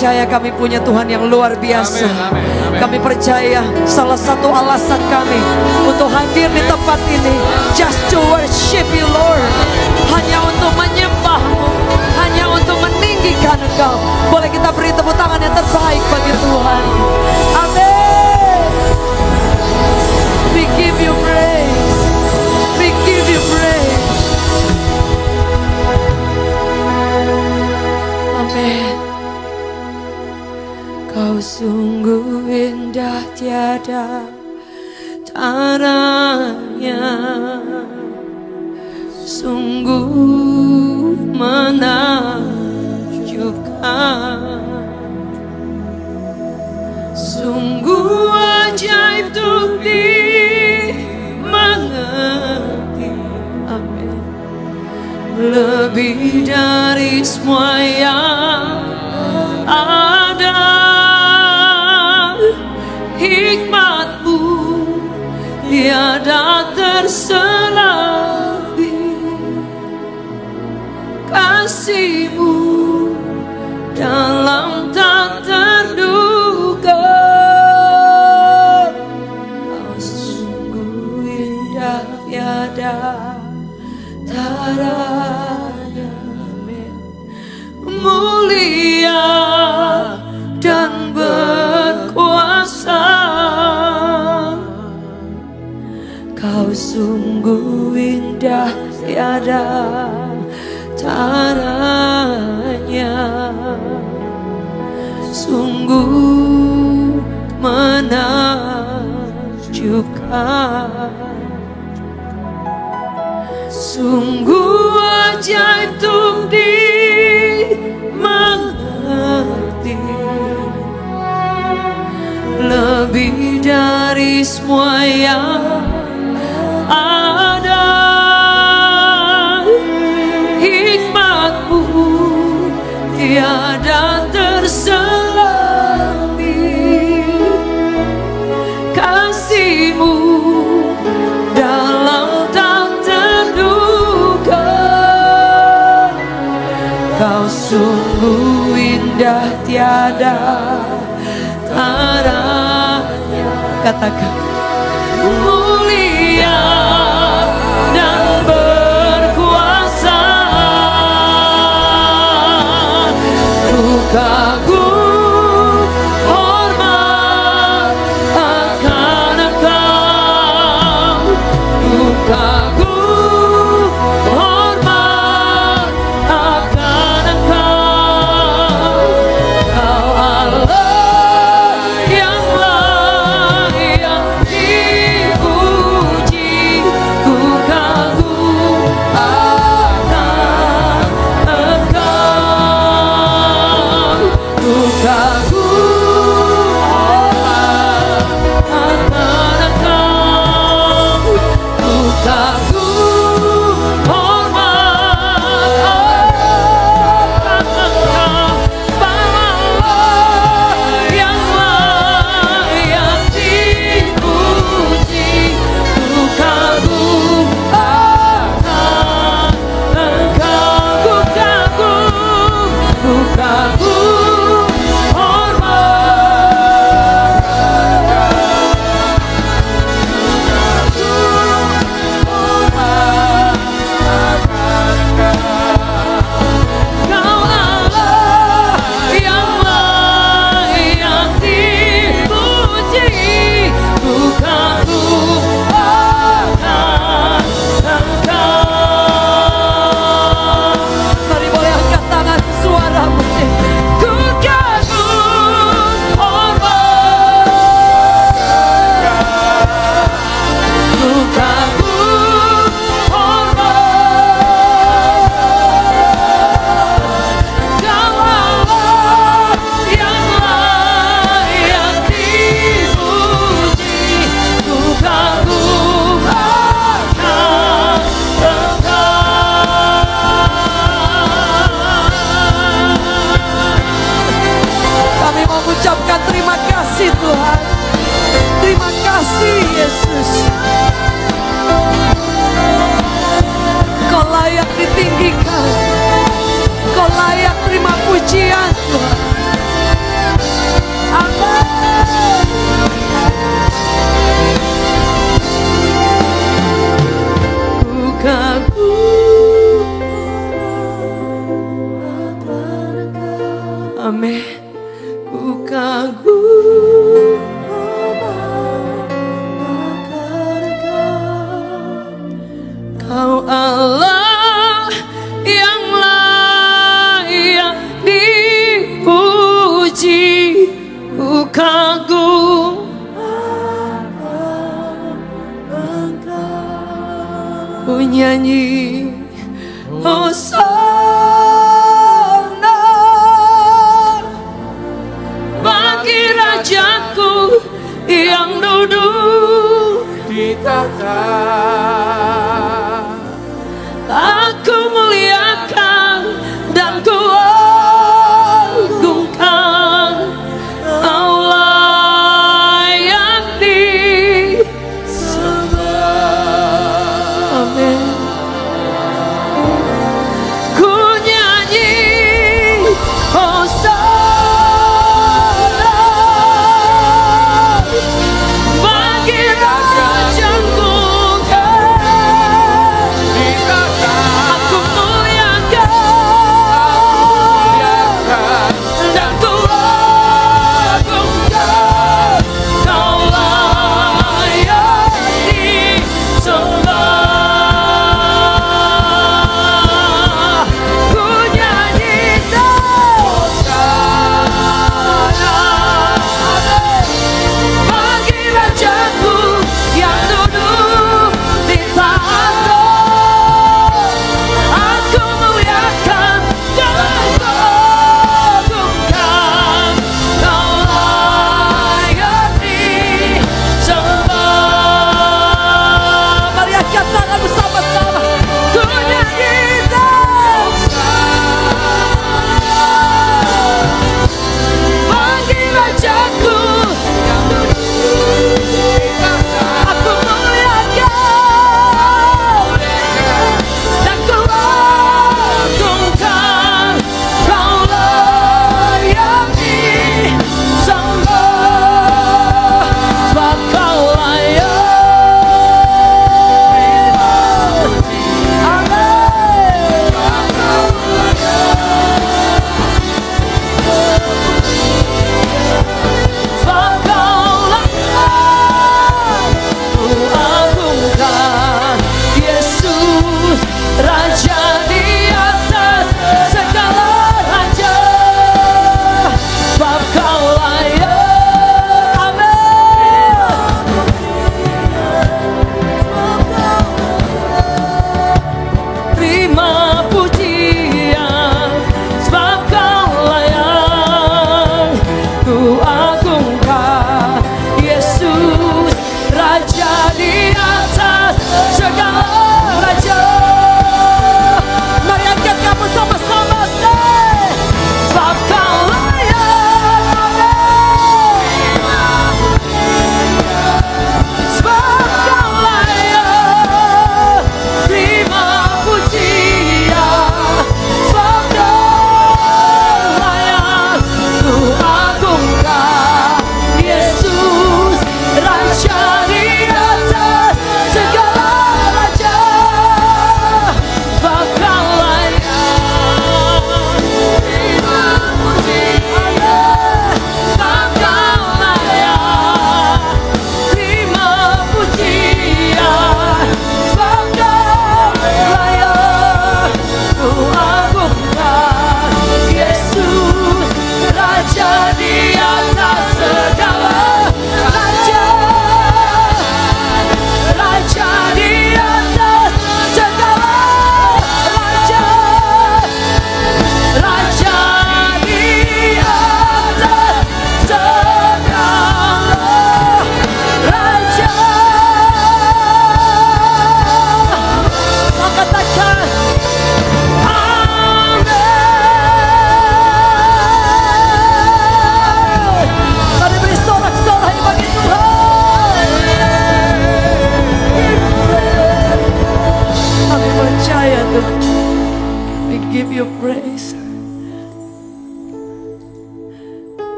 percaya kami punya Tuhan yang luar biasa. Kami percaya salah satu alasan kami untuk hadir di tempat ini just to worship you Lord, hanya untuk menyembah-Mu, hanya untuk meninggikan Engkau. Boleh kita beri tepuk tangan yang terbaik bagi Tuhan. Amin. We give you praise. We give you praise. Amin. Kau sungguh indah tiada tandanya, sungguh menakjubkan, sungguh ajaib untuk dimengerti. Amin. Lebih dari semua yang ada, hikmat-Mu tiada terselami, kasih-Mu dalam tak terduga. Kau sungguh indah tiada tandanya, mulia dan berkuasa. Kau sungguh indah tiada tandanya, sungguh menakjubkan, sungguh ajaib untuk dimengerti. Lebih dari semua yang ada, hikmat-Mu tiada terselami, kasih-Mu dalam tak terduga. Kau sungguh indah tiada tandanya. Katakan mulia dan berkuasa. Ku kagum hormat akan Engkau, ku kagum hormat akan Engkau. Kau Allah yang layak dipuji, ku kagum akan Engkau, ku kagum akan Engkau, ku kagum hormat akan Engkau. Allah yang layak dipuji, ku kagum akan Engkau, ku kagum hormat. Kau Allah yang layak dipuji, ku kagum akan Engkau. Mari boleh angkat tangan suara musik. Ku kagum hormat, ku kagum hormat. Kau Allah yang layak dipuji, ku kagum akan Engkau. Kami mau mengucapkan terima kasih Tuhan. Terima kasih Yesus. Kau layak ditinggikan, Kau layak terima pujian Tuhan. kagum Kau Allah yang layak dipuji, ku kagum ku nyanyi Hosana bagi Rajaku yang duduk di tahta. Aku muliakan dan ku agungkan, Kau layak disembah. Amin. Ku nyanyi Hosana bagi Rajaku.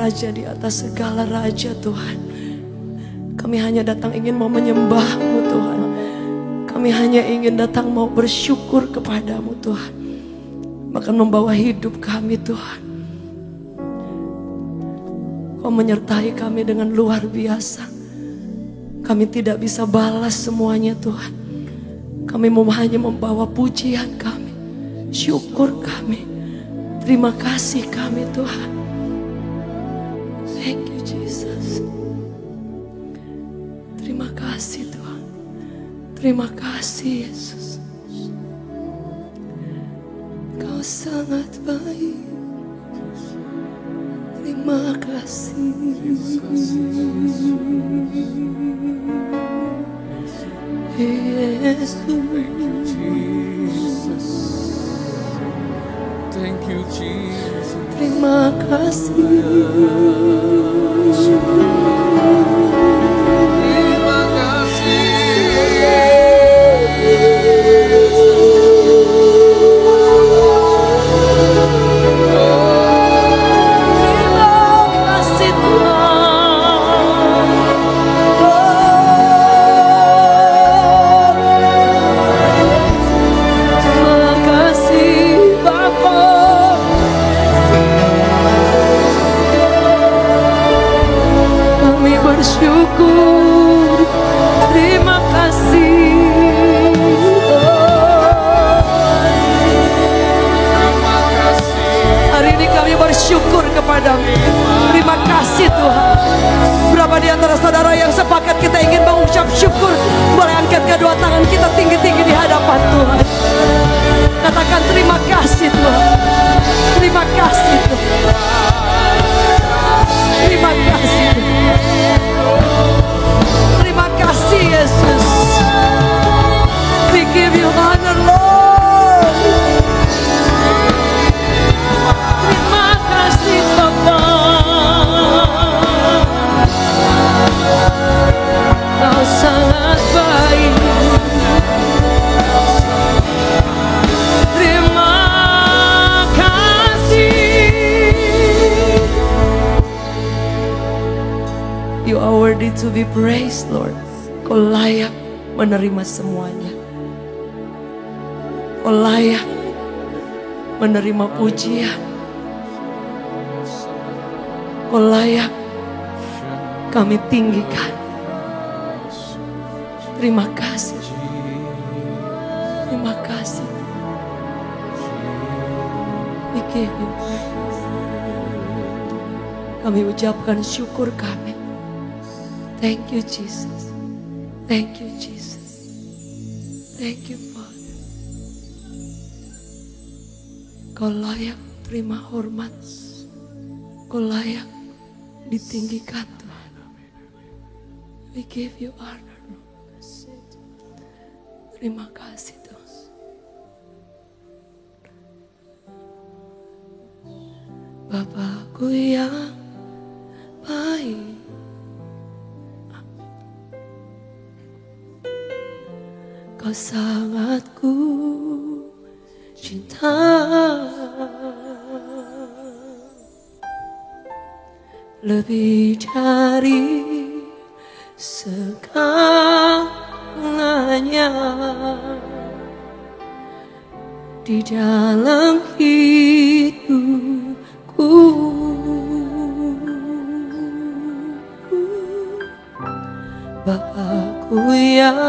Raja di atas segala raja Tuhan. Kami hanya datang ingin mau menyembah-Mu Tuhan. Kami hanya ingin datang mau bersyukur kepadamu Tuhan. Bahkan membawa hidup kami Tuhan. Kau menyertai kami dengan luar biasa. Kami tidak bisa balas semuanya Tuhan. Kami mau hanya membawa pujian kami, syukur kami, terima kasih kami Tuhan. Thank you Jesus. Terima kasih Tuhan. Terima kasih Yesus. Kau sangat baik. Terima kasih. Yesus. Thank you, Jesus. Terima kasih. Terima kasih. Bersyukur, terima kasih. Hari ini kami bersyukur kepadamu. Terima kasih Tuhan. Berapa di antara saudara yang sepakat kita ingin mengucap syukur? Boleh angkat kedua tangan kita tinggi-tinggi di hadapan Tuhan. Katakan terima kasih Tuhan. Terima kasih Tuhan. Terima kasih Tuhan. Terima kasih Yesus. We give you honor Lord. Terima kasih Bapa. Kau sangat baik. Terima kasih. You are worthy to be praised, Lord. Kau layak menerima semuanya. Kau layak menerima pujian. Kau layak kami tinggikan. Terima kasih. Terima kasih. We give you praise. Kami ucapkan syukur kami. Thank you Jesus. Thank you Jesus. Thank you Father. Kau layak terima hormat. Kau layak ditinggikan Tuhan. We give you honor. Terima kasih Tuhan. Bapakku yang baik, Kau sangat ku cinta, lebih dari segalanya di dalam hidupku. Bapakku yang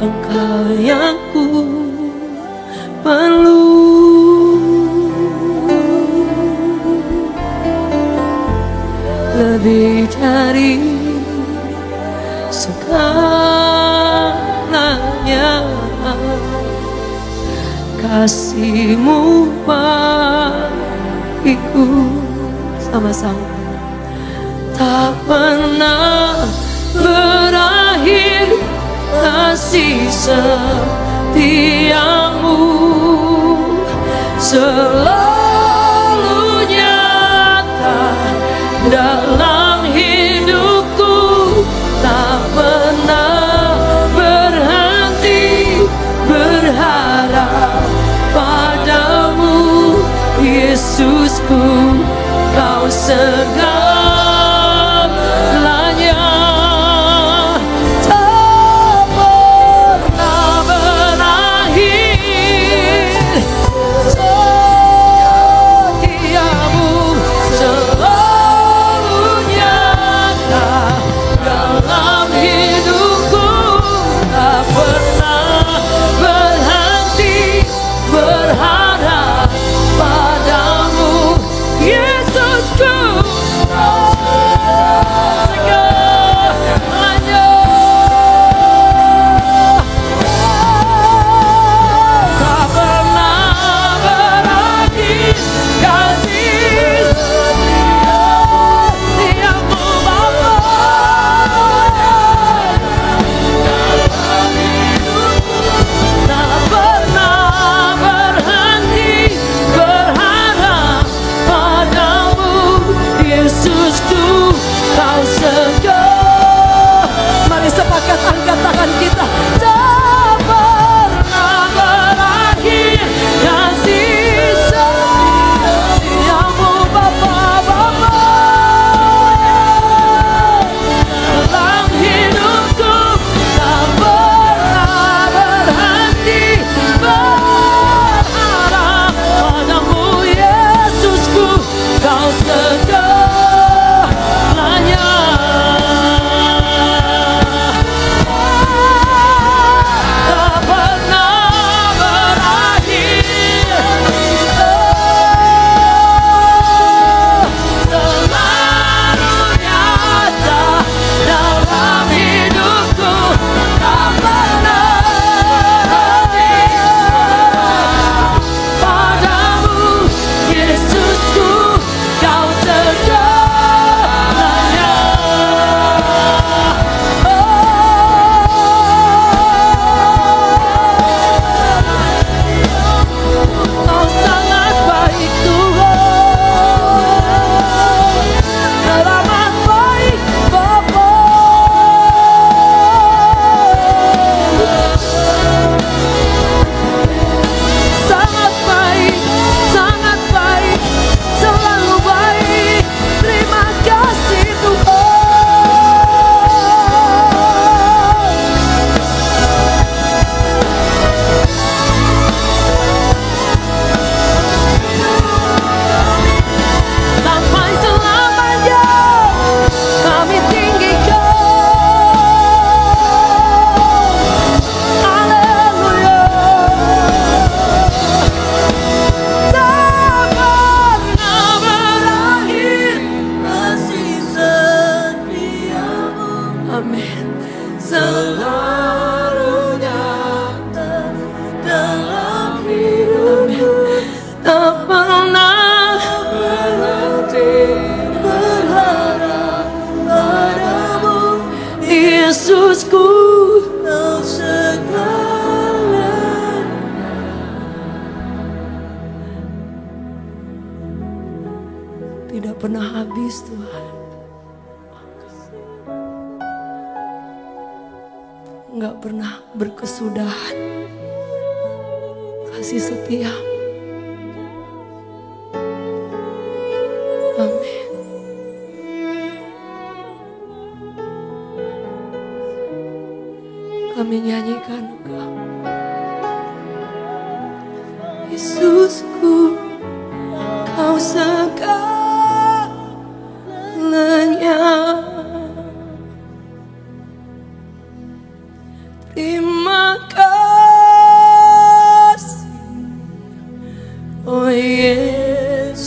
Engkau yang ku perlu, lebih dari segalanya. Kasih-Mu bagiku, sama-sama tak pernah berakhir, kasih setiamu selalu nyata dalam hidupku, tak pernah berhenti berharap padamu Yesusku. Kau segalanya, tak pernah berakhir, tidak pernah habis Tuhan. Enggak pernah berkesudahan. Kasih setia. Amin. Kami nyanyikan Engkau. Yesusku, Kau segalanya. Terima kasih, oh Yesusku,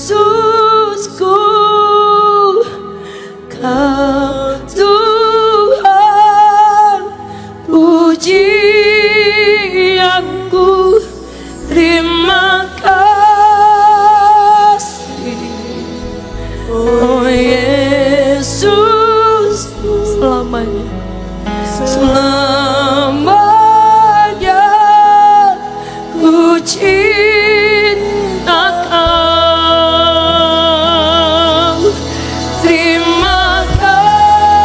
Kau Tuhan pujianku. Terima kasih, oh Yesus, selamanya, selamanya ku cinta Kau. Terima kasih,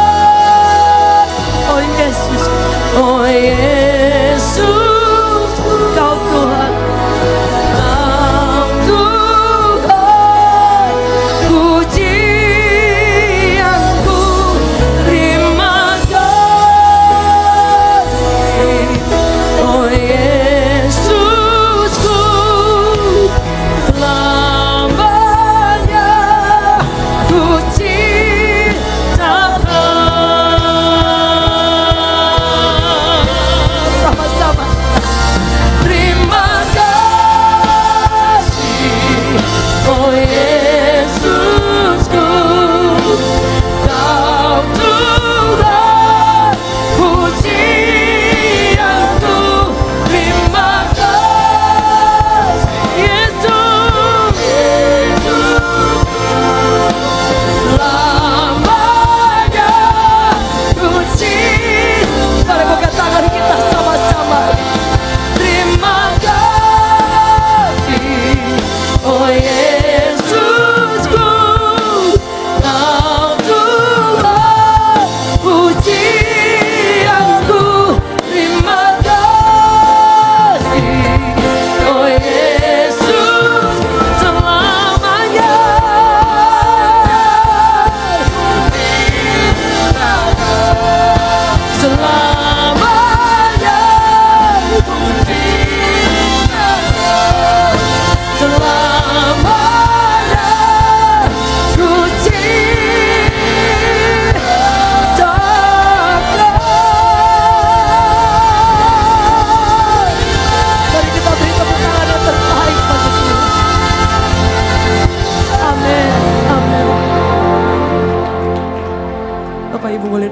oh Yesus, oh Yesus, Kau Tuhan.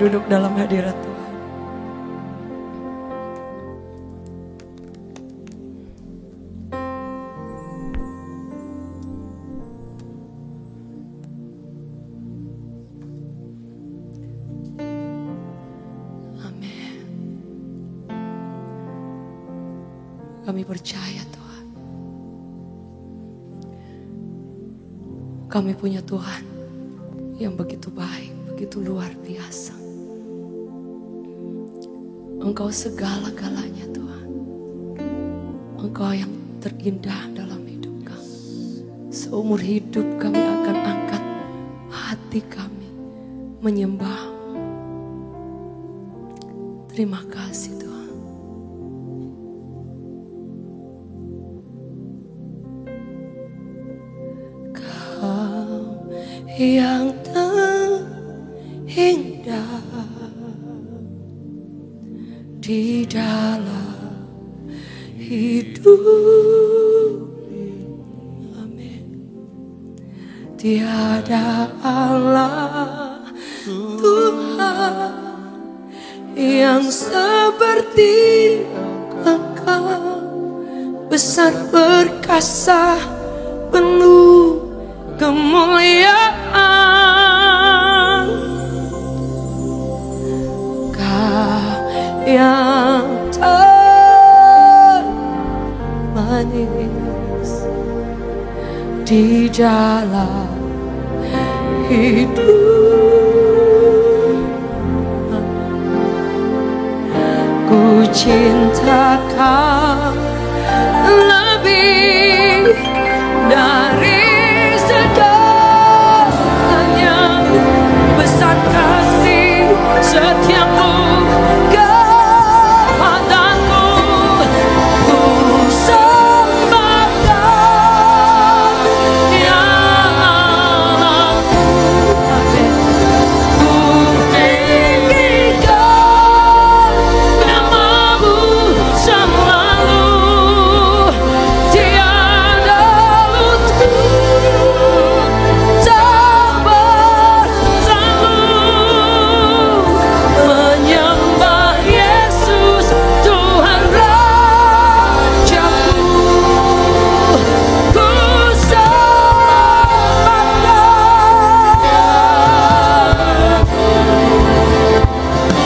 Duduk dalam hadirat Tuhan. Amin. Kami percaya Tuhan. Kami punya Tuhan yang begitu baik, begitu luar biasa. Engkau segala-galanya Tuhan. Engkau yang terindah dalam hidup kami. Seumur hidup kami akan angkat hati kami menyembah-Mu. Terima kasih Tuhan. Kau yang terindah di dalam hidup. Amin. Tiada Allah Tuhan yang seperti Engkau, besar perkasa penuh kemuliaan. Kau yang termanis di dalam hidup. Ku cinta Kau lebih dari segalanya. Besar kasih setiamu kepadaku. Ku sembah Kau ya Allahku. Ku tinggikan namamu selalu. Tiada lutut tak bertalu. Menyembah Yesus Tuhan Rajaku. Ku sembah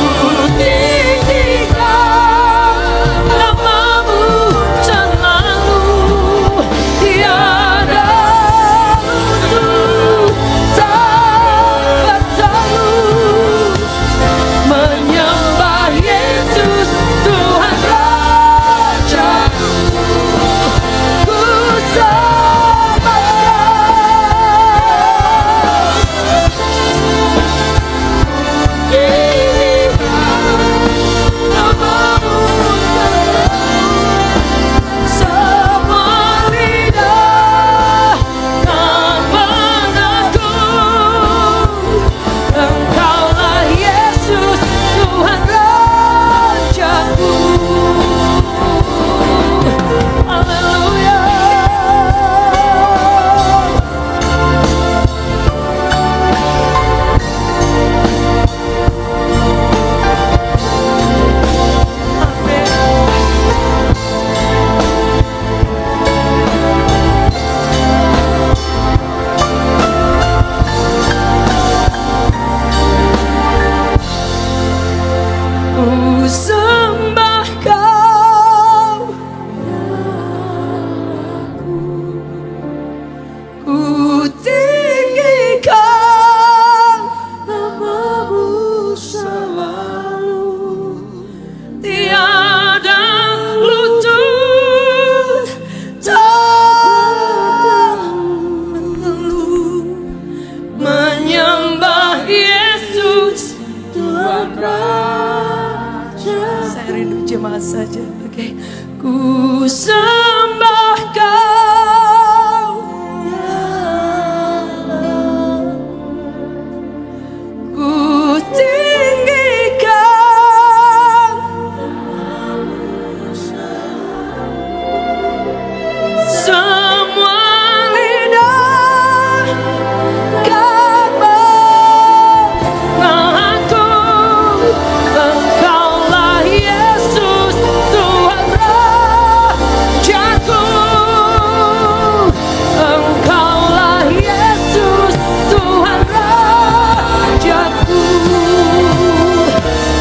Ku tinggikan namamu selalu. Tiada lutut tak bertalu. Menyembah Yesus Tuhan Rajaku. Ku sembah namamu semua lidah kan mengaku. Engkaulah Yesus Tuhan Rajaku. Haleluya. Ku sembah Kau, ku tinggikan namamu selalu. Tiada lutut tak mengeluh. Menyembah Yesus Tuhan Raja. Saya rindu jemaat saja, oke. Ku sembah Kau ya Allah. Ku tinggikan semua lidah kan mengaku. Engkaulah Yesus Tuhan Rajaku. Engkaulah Yesus Tuhan Rajaku.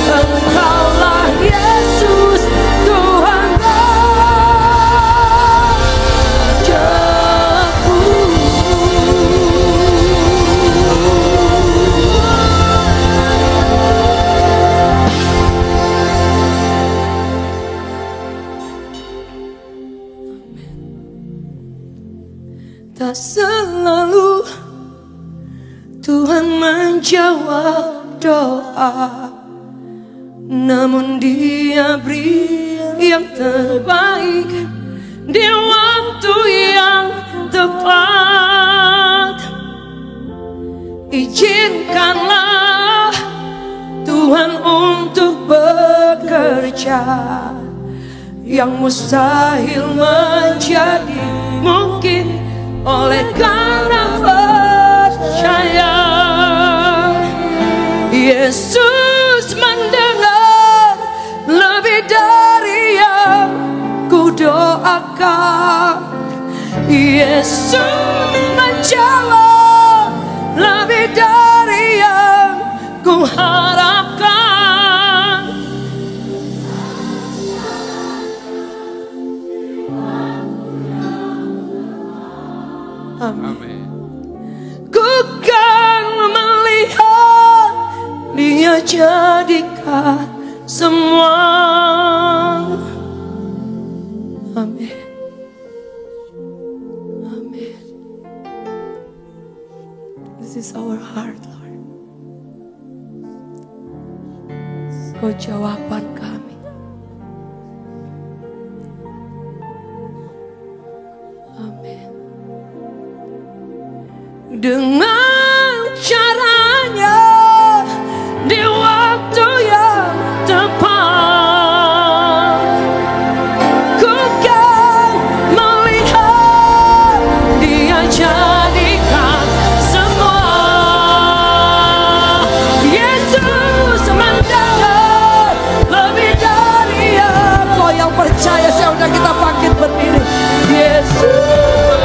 Engkaulah Yesus Tuhan Rajaku. Tak selalu Tuhan menjawab doa, namun Dia beri yang terbaik di waktu yang tepat. Izinkanlah Tuhan untuk bekerja, yang mustahil menjadi mungkin oleh karena percaya. Yesus mendengar lebih dari yang ku doakan. Yesus menjawab lebih dari yang ku harapkan. Amin. Ku kan jadikan semua. Amin. Amin. This is our heart, Lord. Kau jawaban kami. Amin. Dengan caranya di waktu yang tepat, ku kan melihat Dia jadikan semua. Yesus mendengar lebih dari apa yang percaya. Saudara kita bangkit berdiri. Yesus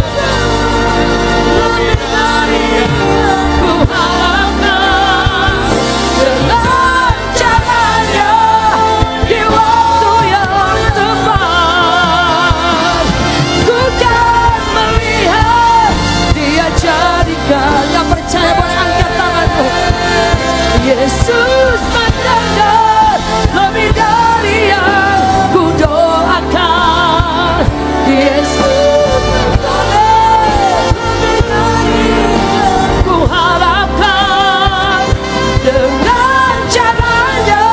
ku harapkan dengan caranya di waktu yang tepat, ku kan melihat Dia jadikan. Yang percaya boleh angkat tanganmu. Yesus mendengar lebih dari yang ku doakan. Yesus mendengar lebih dari yang ku harapkan. Dengan caranya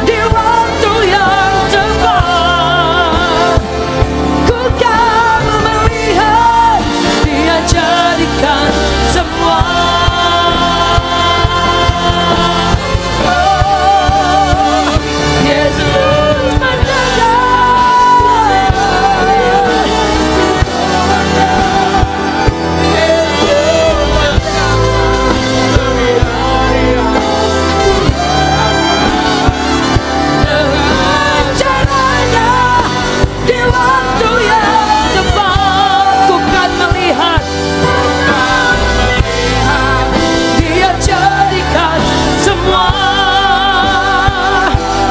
di waktu yang tepat, ku kan melihat Dia jadikan semua. Yesus dengan caranya di waktu yang tepat, ku kan melihat Dia jadikan semua.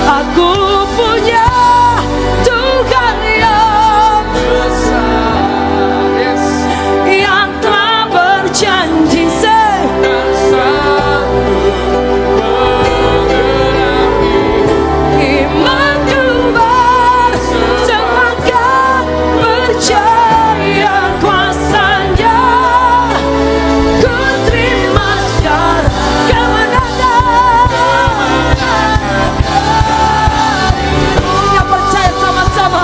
Aku punya Tuhan yang besar, yang telah berjanji dan sanggup menggenapi imanku bersemakan percaya kuasa-Nya. Ku terima secara kemenangan. Yang percaya sama-sama.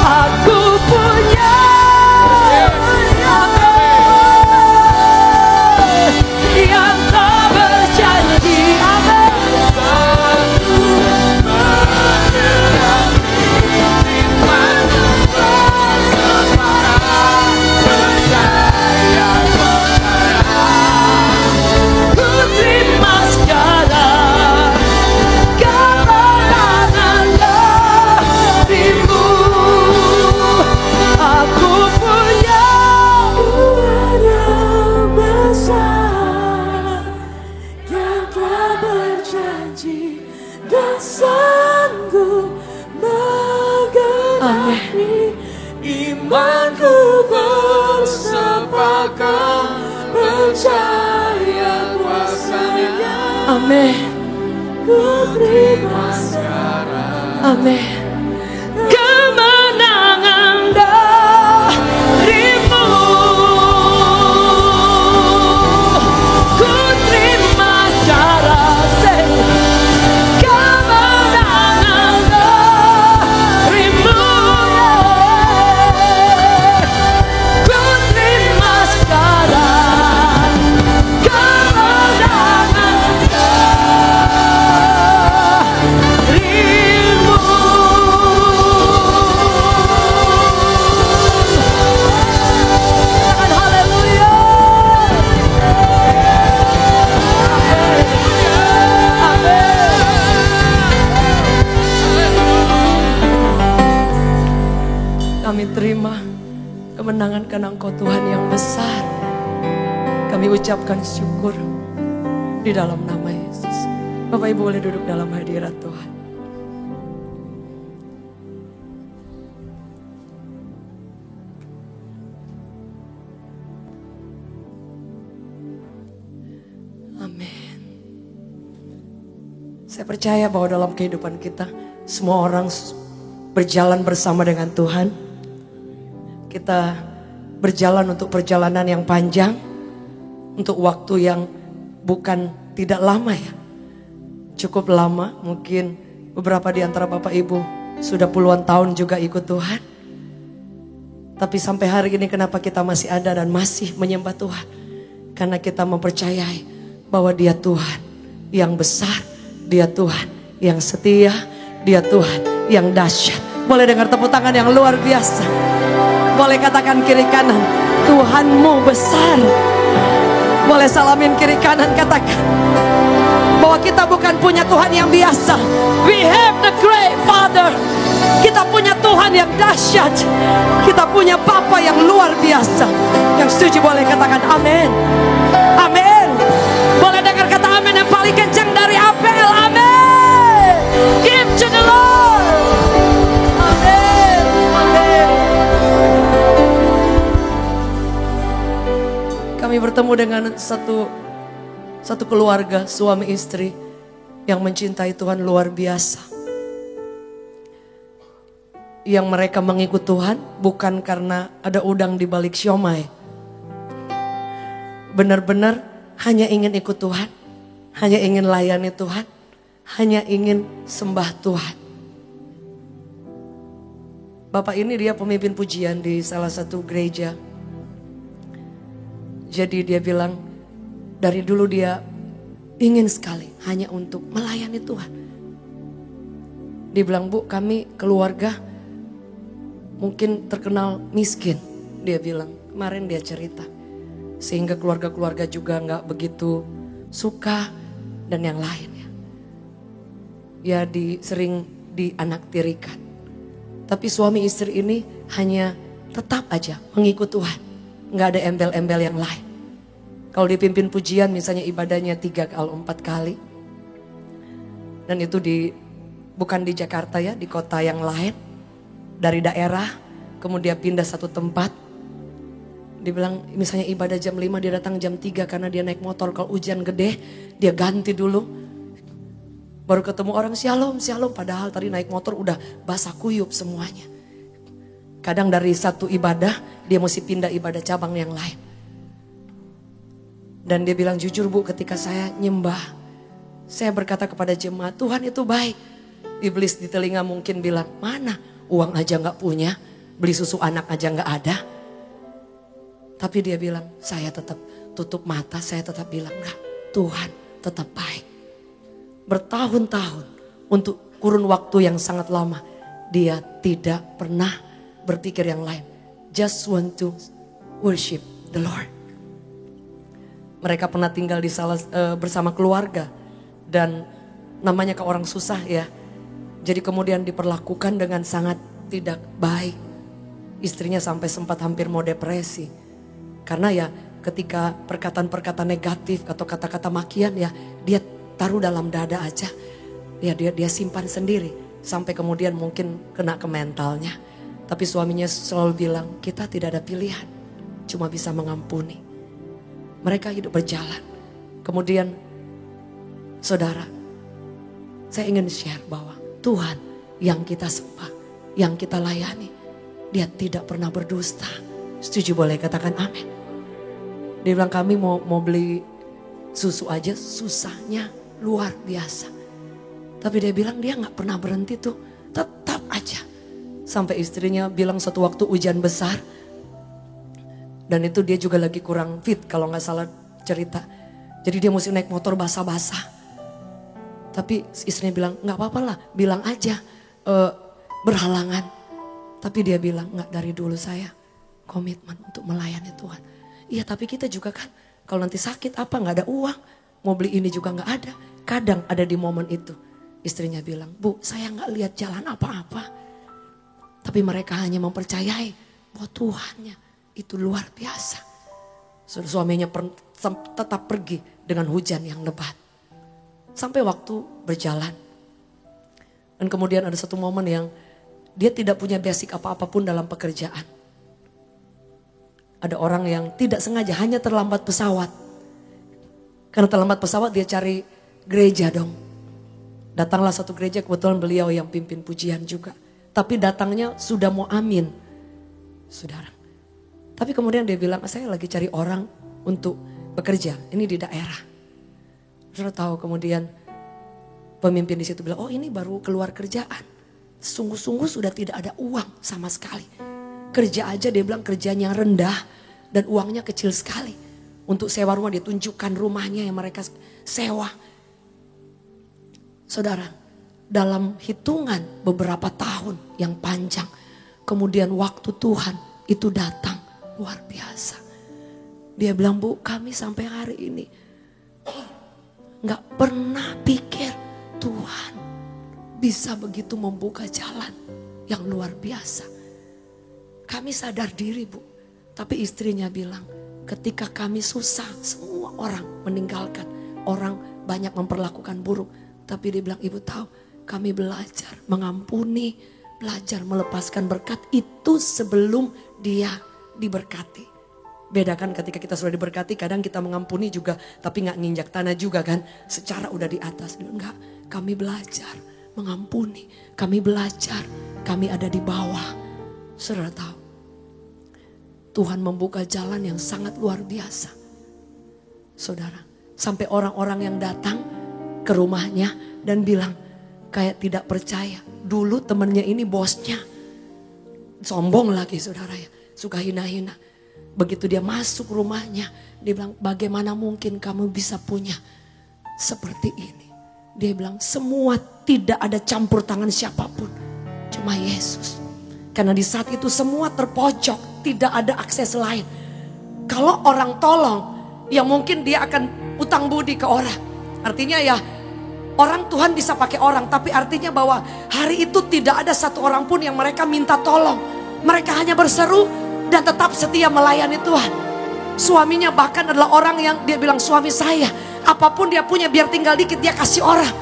Aku punya yang tak berjanji. Amin. Ku terima sekarang kemenangan darimu. Aku punya Tuhan yang besar, yang telah berjanji dan sanggup menggenapi imanku bersepakat percaya kuasa-Nya. Amin. Ku terima sekarang. Amin. Kemenangan darimu. Ku terima secara kemenangan darimu. Ku terima sekarang kemenangan darimu. Haleluya. Kami terima kemenangan karena Engkau Tuhan yang besar. Kami ucapkan syukur di dalam nama Yesus. Bapak Ibu boleh duduk dalam hadirat Tuhan. Amin. Saya percaya bahwa dalam kehidupan kita semua orang berjalan bersama dengan Tuhan. Kita berjalan untuk perjalanan yang panjang, untuk waktu yang bukan tidak lama ya. Cukup lama, mungkin beberapa di antara Bapak Ibu sudah puluhan tahun juga ikut Tuhan. Tapi sampai hari ini kenapa kita masih ada dan masih menyembah Tuhan? Karena kita mempercayai bahwa Dia Tuhan yang besar, Dia Tuhan yang setia, Dia Tuhan yang dahsyat. Boleh dengar tepuk tangan yang luar biasa. Boleh katakan kiri kanan, Tuhanmu besar. Boleh salamin kiri kanan, katakan bahwa kita bukan punya Tuhan yang biasa. We have the great Father. Kita punya Tuhan yang dahsyat. Kita punya Bapa yang luar biasa. Yang setuju boleh katakan amin. Amin. Boleh dengar kata amin yang paling kencang dari Abel. Amin. Give to the Lord. Amin. Amin. Kami bertemu dengan satu keluarga, suami istri yang mencintai Tuhan luar biasa. Yang mereka mengikut Tuhan bukan karena ada udang di balik siomay. Benar-benar hanya ingin ikut Tuhan, hanya ingin layani Tuhan, hanya ingin sembah Tuhan. Bapak ini dia pemimpin pujian di salah satu gereja. Jadi dia bilang dari dulu dia ingin sekali hanya untuk melayani Tuhan. Dia bilang, Bu, kami keluarga mungkin terkenal miskin, dia bilang. Kemarin dia cerita. Sehingga keluarga-keluarga juga gak begitu suka dan yang lainnya. Ya sering dianaktirikan. Tapi suami istri ini hanya tetap aja mengikut Tuhan. Gak ada embel-embel yang lain. Kalau dipimpin pujian misalnya ibadahnya 3 atau 4 kali. Dan itu bukan di Jakarta ya, di kota yang lain. Dari daerah, kemudian pindah satu tempat. Dibilang misalnya ibadah jam 5, dia datang jam 3 karena dia naik motor. Kalau hujan gede, dia ganti dulu. Baru ketemu orang shalom, shalom. Padahal tadi naik motor udah basah kuyup semuanya. Kadang dari satu ibadah, dia mesti pindah ibadah cabang yang lain. Dan dia bilang jujur Bu, ketika saya nyembah, saya berkata kepada jemaat, Tuhan itu baik. Iblis di telinga mungkin bilang, mana? Uang aja gak punya, beli susu anak aja gak ada. Tapi dia bilang, saya tetap tutup mata, saya tetap bilang, enggak, Tuhan tetap baik. Bertahun-tahun, untuk kurun waktu yang sangat lama, dia tidak pernah berpikir yang lain. Just want to worship the Lord. Mereka pernah tinggal bersama keluarga. Dan namanya ke orang susah ya. Jadi kemudian diperlakukan dengan sangat tidak baik. Istrinya sampai sempat hampir mau depresi. Karena ya ketika perkataan-perkataan negatif atau kata-kata makian ya dia taruh dalam dada aja. Ya dia simpan sendiri. Sampai kemudian mungkin kena ke mentalnya. Tapi suaminya selalu bilang kita tidak ada pilihan. Cuma bisa mengampuni. Mereka hidup berjalan. Kemudian saudara, saya ingin share bahwa Tuhan yang kita sembah, yang kita layani, Dia tidak pernah berdusta. Setuju boleh katakan amin. Dia bilang kami mau beli susu aja susahnya luar biasa. Tapi dia bilang dia gak pernah berhenti tuh, tetap aja. Sampai istrinya bilang satu waktu hujan besar. Dan itu dia juga lagi kurang fit kalau gak salah cerita. Jadi dia mesti naik motor basah-basah. Tapi istrinya bilang, gak apa-apa lah, bilang aja berhalangan. Tapi dia bilang, gak, dari dulu saya komitmen untuk melayani Tuhan. Iya tapi kita juga kan, kalau nanti sakit apa gak ada uang. Mau beli ini juga gak ada. Kadang ada di momen itu. Istrinya bilang, Bu saya gak lihat jalan apa-apa. Tapi mereka hanya mempercayai bahwa Tuhannya itu luar biasa. Suaminya tetap pergi dengan hujan yang lebat. Sampai waktu berjalan. Dan kemudian ada satu momen yang dia tidak punya basic apa-apapun dalam pekerjaan. Ada orang yang tidak sengaja hanya terlambat pesawat. Karena terlambat pesawat dia cari gereja dong. Datanglah satu gereja, kebetulan beliau yang pimpin pujian juga. Tapi datangnya sudah mau amin, saudara. Tapi kemudian dia bilang, saya lagi cari orang untuk bekerja, ini di daerah. Saudara tahu kemudian pemimpin di situ bilang, oh ini baru keluar kerjaan. Sungguh-sungguh sudah tidak ada uang sama sekali. Kerja aja dia bilang kerjanya rendah dan uangnya kecil sekali. Untuk sewa rumah dia tunjukkan rumahnya yang mereka sewa. Saudara, dalam hitungan beberapa tahun yang panjang, kemudian waktu Tuhan itu datang luar biasa. Dia bilang, Bu, kami sampai hari ini gak pernah pikir Tuhan bisa begitu membuka jalan yang luar biasa. Kami sadar diri, Bu. Tapi istrinya bilang, ketika kami susah, semua orang meninggalkan. Orang banyak memperlakukan buruk. Tapi dia bilang, Ibu tahu, kami belajar mengampuni, belajar melepaskan berkat itu sebelum dia diberkati. Beda kan ketika kita sudah diberkati, kadang kita mengampuni juga, tapi gak nginjak tanah juga kan. Secara udah di atas. Enggak, kami belajar mengampuni. Kami belajar, kami ada di bawah. Saudara tahu, Tuhan membuka jalan yang sangat luar biasa. Saudara, sampai orang-orang yang datang ke rumahnya dan bilang, kayak tidak percaya. Dulu temennya ini bosnya. Sombong lagi saudara ya, suka hina-hina. Begitu dia masuk rumahnya, dia bilang, bagaimana mungkin kamu bisa punya seperti ini? Dia bilang, semua tidak ada campur tangan siapapun, cuma Yesus. Karena di saat itu semua terpojok, tidak ada akses lain. Kalau orang tolong, ya mungkin dia akan utang budi ke orang. Artinya ya, orang Tuhan bisa pakai orang, tapi artinya bahwa hari itu tidak ada satu orang pun yang mereka minta tolong. Mereka hanya berseru dan tetap setia melayani Tuhan. Suaminya bahkan adalah orang yang dia bilang, suami saya apapun dia punya biar tinggal dikit dia kasih orang.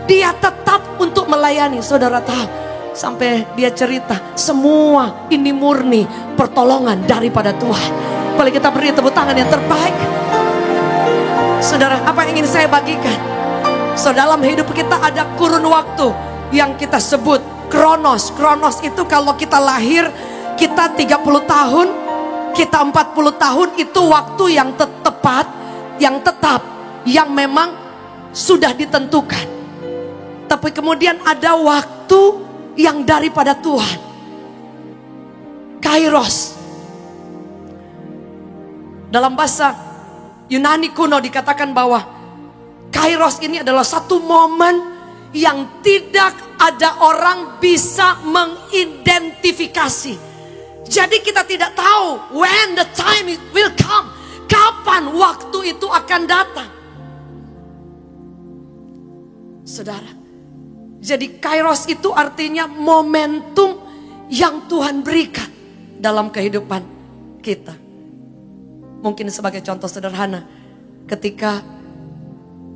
Dia tetap untuk melayani. Saudara tahu, sampai dia cerita, semua ini murni pertolongan daripada Tuhan. Boleh kita beri tepuk tangan yang terbaik. Saudara, apa yang ingin saya bagikan? So, dalam hidup kita ada kurun waktu yang kita sebut kronos. Kronos itu kalau kita lahir, kita 30 tahun, kita 40 tahun, itu waktu yang tepat, yang tetap, yang memang sudah ditentukan. Tapi kemudian ada waktu yang daripada Tuhan, Kairos. Dalam bahasa Yunani kuno dikatakan bahwa Kairos ini adalah satu momen yang tidak ada orang bisa mengidentifikasi. Jadi kita tidak tahu when the time will come, kapan waktu itu akan datang. Saudara, jadi Kairos itu artinya momentum yang Tuhan berikan dalam kehidupan kita. Mungkin sebagai contoh sederhana, ketika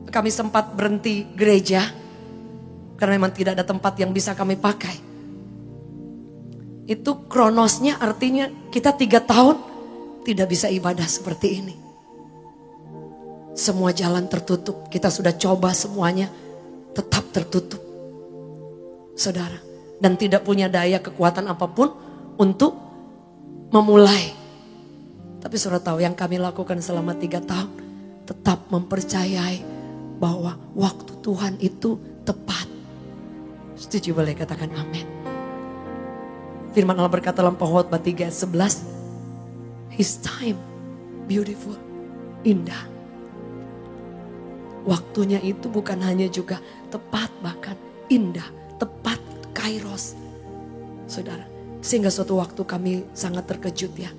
kami sempat berhenti gereja karena memang tidak ada tempat yang bisa kami pakai. Itu kronosnya artinya kita 3 tahun tidak bisa ibadah seperti ini. Semua jalan tertutup, kita sudah coba semuanya, tetap tertutup. Saudara, dan tidak punya daya kekuatan apapun untuk memulai. Tapi saudara tahu yang kami lakukan selama 3 tahun, tetap mempercayai bahwa waktu Tuhan itu tepat. Setuju, boleh katakan amin. Firman Allah berkata dalam Pengkhotbah 3 ayat 11, His time beautiful, indah. Waktunya itu bukan hanya juga tepat, bahkan indah, tepat, Kairos. Saudara, sehingga suatu waktu kami sangat terkejut ya,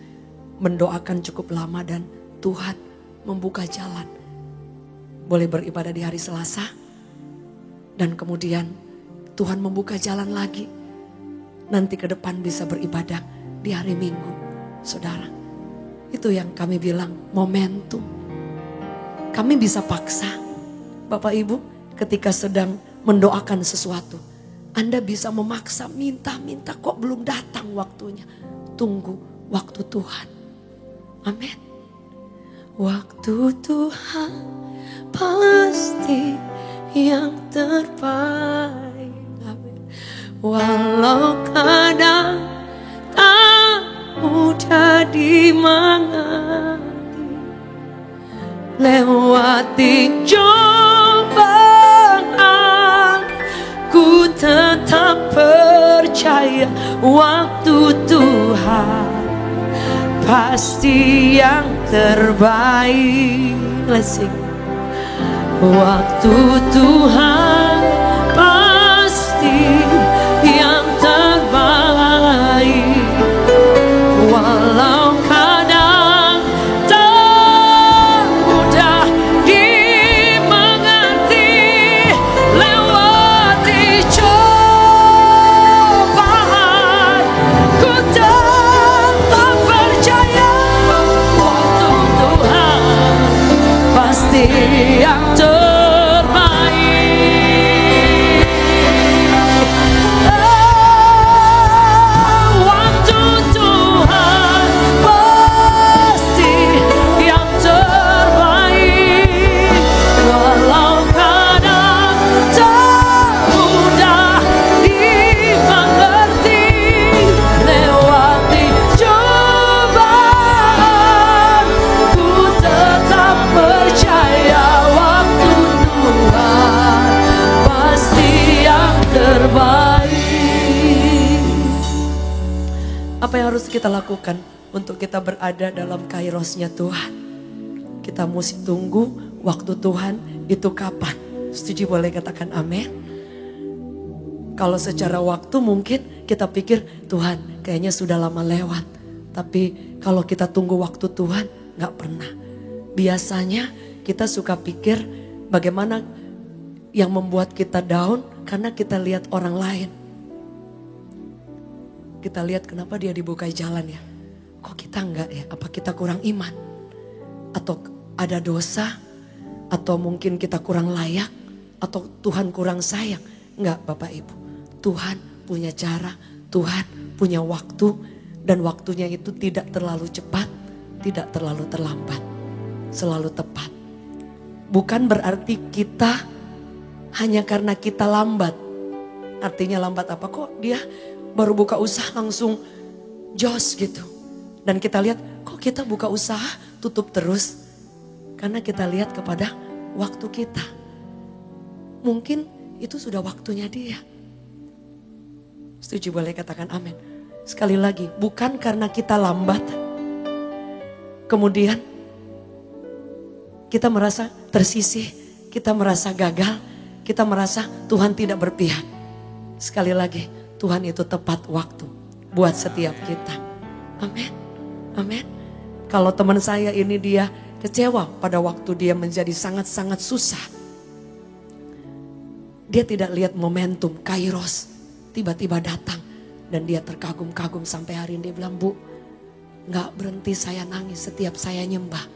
mendoakan cukup lama dan Tuhan membuka jalan. Boleh beribadah di hari Selasa, dan kemudian Tuhan membuka jalan lagi. Nanti ke depan bisa beribadah di hari Minggu. Saudara, itu yang kami bilang momentum. Kami bisa paksa. Bapak Ibu, ketika sedang mendoakan sesuatu, Anda bisa memaksa, minta-minta, kok belum datang waktunya. Tunggu waktu Tuhan. Amin. Waktu Tuhan pasti yang terbaik. lewati cobaan, ku tetap percaya waktu Tuhan pasti yang terbaik. Let's sing. Waktu Tuhan pasti yang terbaik. Walau kadang tak mudah dimengerti, lewati cobaan, ku tetap percaya waktu Tuhan pasti yang terbaik. Waktu Tuhan pasti yang terbaik. Walau kadang tak mudah dimengerti, lewati cobaan, ku tetap percaya waktu Tuhan pasti yang terbaik. Apa yang harus kita lakukan untuk kita berada dalam kairosnya Tuhan? Kita mesti tunggu waktu Tuhan itu kapan. Setuju, boleh katakan amin. Kalau secara waktu mungkin kita pikir Tuhan kayaknya sudah lama lewat. Tapi kalau kita tunggu waktu Tuhan, gak pernah. Biasanya kita suka pikir bagaimana yang membuat kita down karena kita lihat orang lain. Kita lihat kenapa dia dibukai jalan ya. Kok kita enggak ya? Apa kita kurang iman? Atau ada dosa? Atau mungkin kita kurang layak? Atau Tuhan kurang sayang? Enggak Bapak Ibu. Tuhan punya cara, Tuhan punya waktu. Dan waktunya itu tidak terlalu cepat, tidak terlalu terlambat. Selalu tepat. Bukan berarti kita hanya karena kita lambat. Artinya lambat apa? Kok dia baru buka usaha langsung jos gitu. Dan kita lihat kok kita buka usaha tutup terus. Karena kita lihat kepada waktu kita. Mungkin itu sudah waktunya dia. Setuju, boleh katakan amin. Sekali lagi, bukan karena kita lambat. Kemudian kita merasa tersisih, kita merasa gagal, kita merasa Tuhan tidak berpihak. Sekali lagi, Tuhan itu tepat waktu buat setiap kita. Amin. Amin. Kalau teman saya ini dia kecewa pada waktu dia menjadi sangat-sangat susah. Dia tidak lihat momentum, kairos. Tiba-tiba datang. Dan dia terkagum-kagum sampai hari ini. Dia bilang, Bu, gak berhenti saya nangis setiap saya nyembah.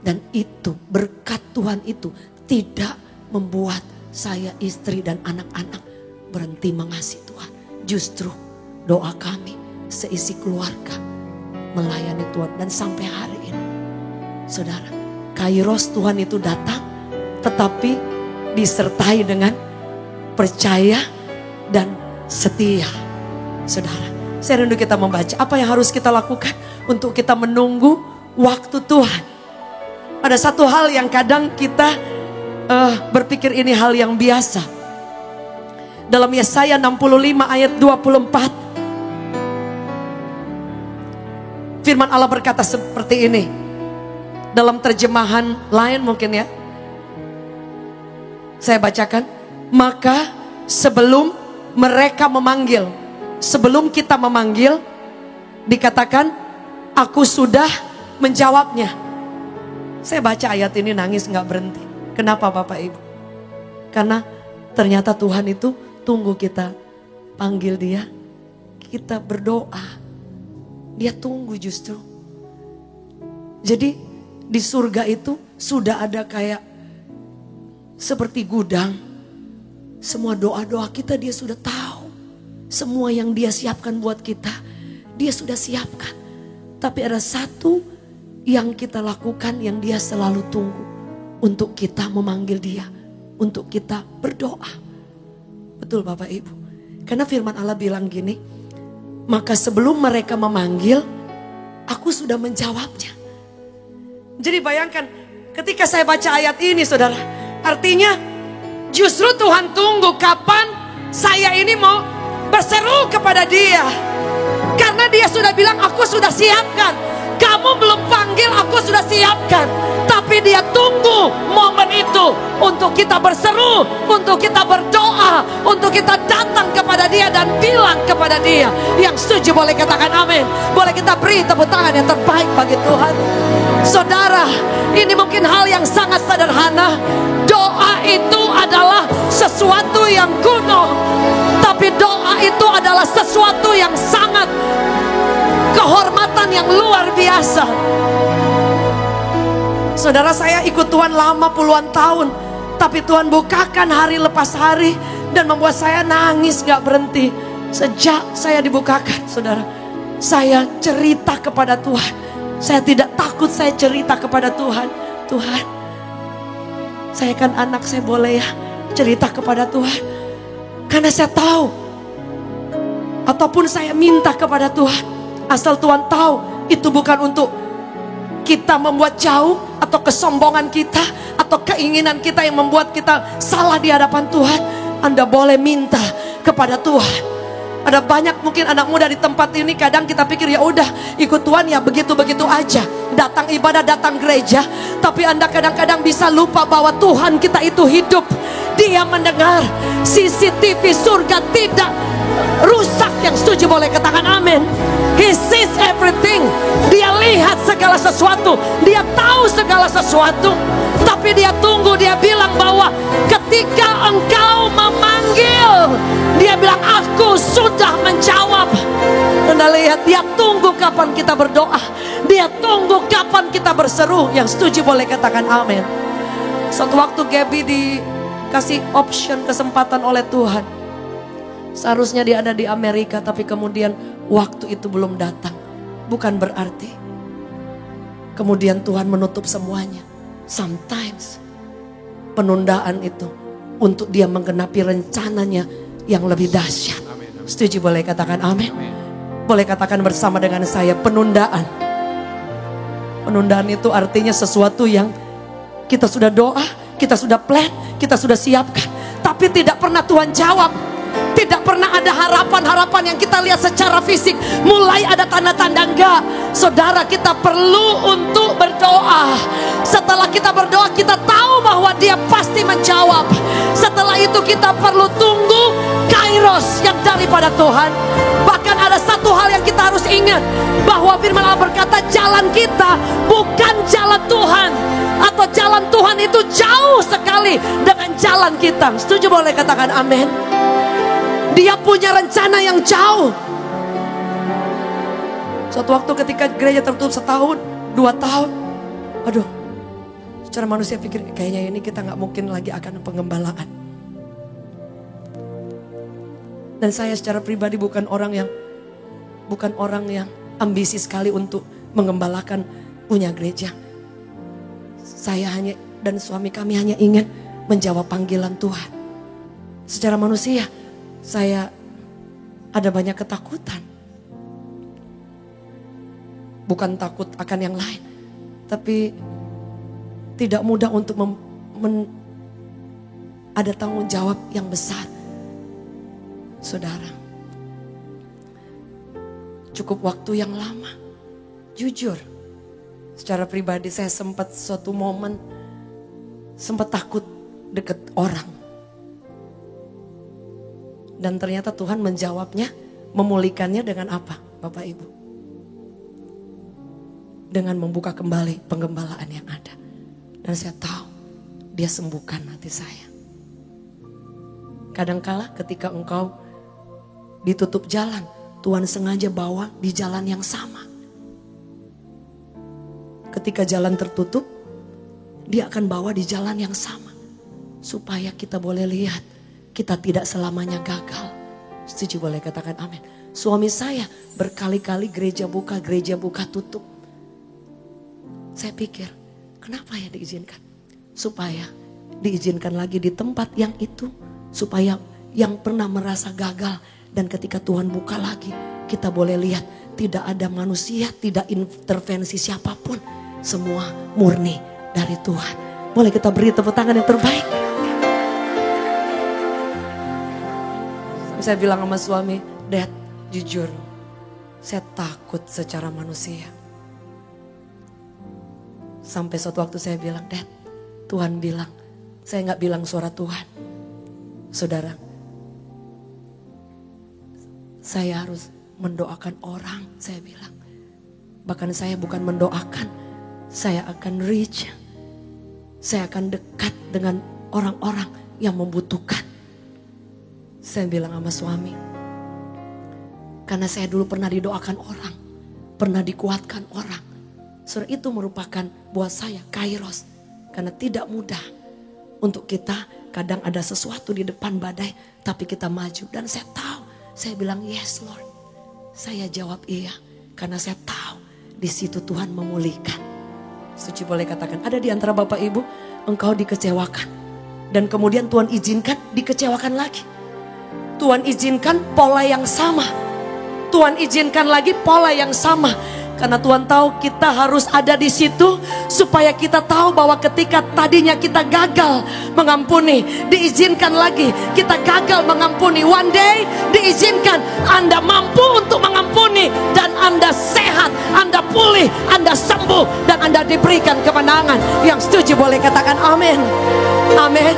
Dan itu, berkat Tuhan itu tidak membuat saya, istri dan anak-anak berhenti mengasihi Tuhan. Justru doa kami seisi keluarga melayani Tuhan. Dan sampai hari ini, saudara, kairos Tuhan itu datang, tetapi disertai dengan percaya dan setia. Saudara, saya rindu kita membaca apa yang harus kita lakukan untuk kita menunggu waktu Tuhan. Ada satu hal yang kadang kita berpikir ini hal yang biasa. Dalam Yesaya 65 ayat 24. Firman Allah berkata seperti ini. Dalam terjemahan lain mungkin ya. Saya bacakan. Maka sebelum mereka memanggil. Sebelum kita memanggil. Dikatakan aku sudah menjawabnya. Saya baca ayat ini nangis gak berhenti. Kenapa Bapak Ibu? Karena ternyata Tuhan itu tunggu kita panggil dia. Kita berdoa. Dia tunggu justru. Jadi di surga itu sudah ada kayak seperti gudang. Semua doa-doa kita dia sudah tahu. Semua yang dia siapkan buat kita, dia sudah siapkan. Tapi ada satu yang kita lakukan yang dia selalu tunggu. Untuk kita memanggil dia. Untuk kita berdoa. Betul Bapak Ibu. Karena firman Allah bilang gini. Maka sebelum mereka memanggil, aku sudah menjawabnya. Jadi bayangkan Ketika saya baca ayat ini saudara, artinya justru Tuhan tunggu kapan saya ini mau berseru kepada dia. Karena dia sudah bilang aku sudah siapkan. Kamu belum panggil, aku sudah siapkan. Tapi dia tunggu momen itu untuk kita berseru, untuk kita berdoa, untuk kita datang kepada dia dan bilang kepada dia. Yang setuju boleh katakan amin. Boleh kita beri tepuk tangan yang terbaik bagi Tuhan. Saudara, ini mungkin hal yang sangat sederhana. Doa itu adalah sesuatu yang kuno, tapi doa itu adalah sesuatu yang sangat kehormatan yang luar biasa. Saudara, saya ikut Tuhan lama puluhan tahun, tapi Tuhan bukakan hari lepas hari dan membuat saya nangis gak berhenti. Sejak saya dibukakan, saudara, saya cerita kepada Tuhan. Saya tidak takut, saya cerita kepada Tuhan. Tuhan, saya kan anak, saya boleh ya cerita kepada Tuhan. Karena saya tahu, ataupun saya minta kepada Tuhan, asal Tuhan tahu itu bukan untuk kita membuat jauh, atau kesombongan kita, atau keinginan kita yang membuat kita salah di hadapan Tuhan. Anda boleh minta kepada Tuhan. Ada banyak mungkin anak muda di tempat ini, kadang kita pikir ya udah ikut Tuhan ya begitu-begitu aja, datang ibadah, datang gereja. Tapi Anda kadang-kadang bisa lupa bahwa Tuhan kita itu hidup. Dia mendengar. CCTV surga tidak rusak. Yang setuju boleh katakan amin. He sees everything. Dia lihat segala sesuatu, dia tahu segala sesuatu. Tapi dia tunggu, dia bilang bahwa ketika engkau memanggil, dia bilang aku sudah menjawab. Anda lihat, dia tunggu kapan kita berdoa, dia tunggu kapan kita berseru. Yang setuju boleh katakan amin. Suatu waktu Gaby dikasih option, kesempatan oleh Tuhan. Seharusnya dia ada di Amerika, tapi kemudian waktu itu belum datang. Bukan berarti kemudian Tuhan menutup semuanya. Sometimes penundaan itu untuk dia menggenapi rencananya yang lebih dahsyat. Setuju boleh katakan amin. Boleh katakan bersama dengan saya, penundaan. Penundaan itu artinya sesuatu yang kita sudah doa, kita sudah plan, kita sudah siapkan, tapi tidak pernah Tuhan jawab. Tidak pernah ada harapan-harapan yang kita lihat secara fisik. Mulai ada tanda-tanda enggak. Saudara, kita perlu untuk berdoa. Setelah kita berdoa, kita tahu bahwa dia pasti menjawab. Setelah itu kita perlu tunggu kairos yang daripada Tuhan. Bahkan ada satu hal yang kita harus ingat, bahwa firman Allah berkata jalan kita bukan jalan Tuhan, atau jalan Tuhan itu jauh sekali dengan jalan kita. Setuju boleh katakan amin. Dia punya rencana yang jauh. Suatu waktu ketika gereja tertutup 1 tahun, 2 tahun, aduh, secara manusia pikir kayaknya ini kita gak mungkin lagi akan pengembalaan. Dan saya secara pribadi bukan orang yang ambisi sekali untuk mengembalakan punya gereja. Saya hanya, dan suami kami hanya ingin menjawab panggilan Tuhan. Secara manusia saya ada banyak ketakutan. Bukan takut akan yang lain, tapi tidak mudah untuk ada tanggung jawab yang besar. Saudara, cukup waktu yang lama. Jujur, secara pribadi saya sempat suatu momen sempat takut deket orang. Dan ternyata Tuhan menjawabnya, memulihkannya dengan apa, Bapak Ibu? Dengan membuka kembali penggembalaan yang ada. Dan saya tahu dia sembuhkan hati saya. Kadangkala ketika engkau ditutup jalan, Tuhan sengaja bawa di jalan yang sama. Ketika jalan tertutup, dia akan bawa di jalan yang sama. Supaya kita boleh lihat, kita tidak selamanya gagal. Setuju boleh katakan amin. Suami saya berkali-kali gereja buka tutup. Saya pikir, kenapa ya diizinkan? Supaya diizinkan lagi di tempat yang itu. Supaya yang pernah merasa gagal, dan ketika Tuhan buka lagi, kita boleh lihat tidak ada manusia, tidak intervensi siapapun. Semua murni dari Tuhan. Boleh kita beri tepuk tangan yang terbaik. Saya bilang sama suami, Dad, jujur, saya takut secara manusia. Sampai suatu waktu saya bilang, Dad, Tuhan bilang, saya gak bilang suara Tuhan. Saudara, saya harus mendoakan orang, saya bilang. Bahkan saya bukan mendoakan, saya akan reach. Saya akan dekat dengan orang-orang yang membutuhkan. Saya bilang sama suami, karena saya dulu pernah didoakan orang, pernah dikuatkan orang. Saudara, itu merupakan buat saya kairos. Karena tidak mudah untuk kita, kadang ada sesuatu di depan badai, tapi kita maju. Dan saya tahu, saya bilang yes Lord. Saya jawab iya, karena saya tahu di situ Tuhan memulihkan. Suci boleh katakan, ada di antara Bapak Ibu, engkau dikecewakan. Dan kemudian Tuhan izinkan dikecewakan lagi. Tuhan izinkan pola yang sama. Tuhan izinkan lagi pola yang sama. Karena Tuhan tahu kita harus ada di situ supaya kita tahu bahwa ketika tadinya kita gagal mengampuni, diizinkan lagi kita gagal mengampuni. One day diizinkan Anda mampu untuk mengampuni dan Anda sehat, Anda pulih, Anda sembuh dan Anda diberikan kemenangan. Yang setuju boleh katakan amin. Amin.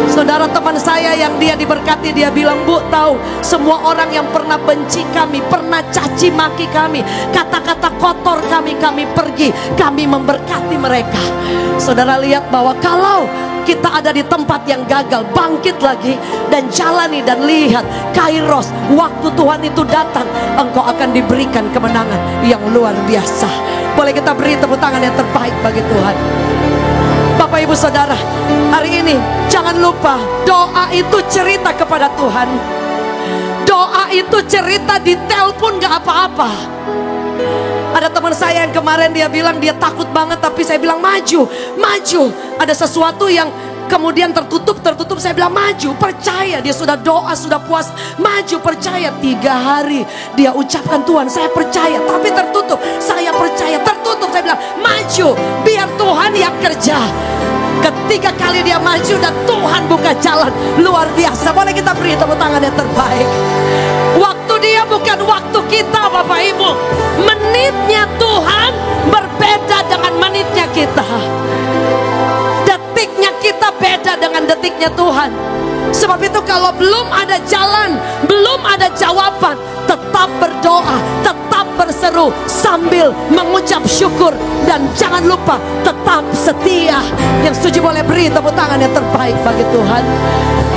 Saudara, teman saya yang dia diberkati, dia bilang, Bu, tahu semua orang yang pernah benci kami, pernah caci maki kami, kata-kata kotor kami pergi, kami memberkati mereka. Saudara lihat bahwa kalau kita ada di tempat yang gagal, bangkit lagi dan jalani dan lihat kairos, waktu Tuhan itu datang, engkau akan diberikan kemenangan yang luar biasa. Boleh kita beri tepuk tangan yang terbaik bagi Tuhan. Bapak Ibu Saudara, hari ini jangan lupa doa itu cerita kepada Tuhan. Doa itu cerita, di telepon gak apa-apa. Ada teman saya yang kemarin dia bilang dia takut banget, tapi saya bilang maju. Ada sesuatu yang kemudian tertutup, saya bilang maju, percaya. Dia sudah doa, sudah puas, maju, percaya. 3 hari dia ucapkan, Tuhan saya percaya, tapi tertutup. Saya percaya, tertutup. Saya bilang maju, biar Tuhan yang kerja. Ketiga kali dia maju dan Tuhan buka jalan luar biasa. Boleh kita beri tepuk tangan yang terbaik. Waktu dia bukan waktu kita, Bapak Ibu. Menitnya Tuhan berbeda dengan menitnya kita. Detiknya kita beda dengan detiknya Tuhan. Sebab itu kalau belum ada jalan, belum ada jawaban, tetap berdoa, tetap berseru sambil mengucap syukur. Dan jangan lupa tetap setia. Yang setuju boleh beri tepuk tangan yang terbaik bagi Tuhan.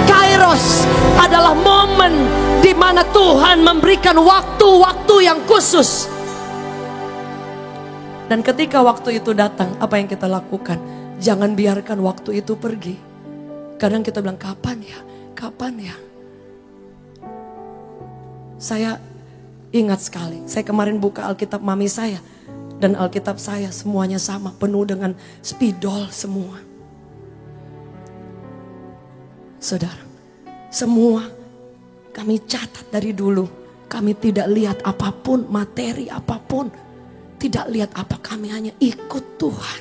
Kairos adalah momen di mana Tuhan memberikan waktu-waktu yang khusus. Dan ketika waktu itu datang, apa yang kita lakukan? Jangan biarkan waktu itu pergi. Kadang kita bilang, kapan ya? Saya ingat sekali, saya kemarin buka Alkitab mami saya. Dan Alkitab saya semuanya sama, penuh dengan spidol semua. Saudara, semua kami catat dari dulu. Kami tidak lihat apapun, materi apapun. Tidak lihat apa, kami hanya ikut Tuhan.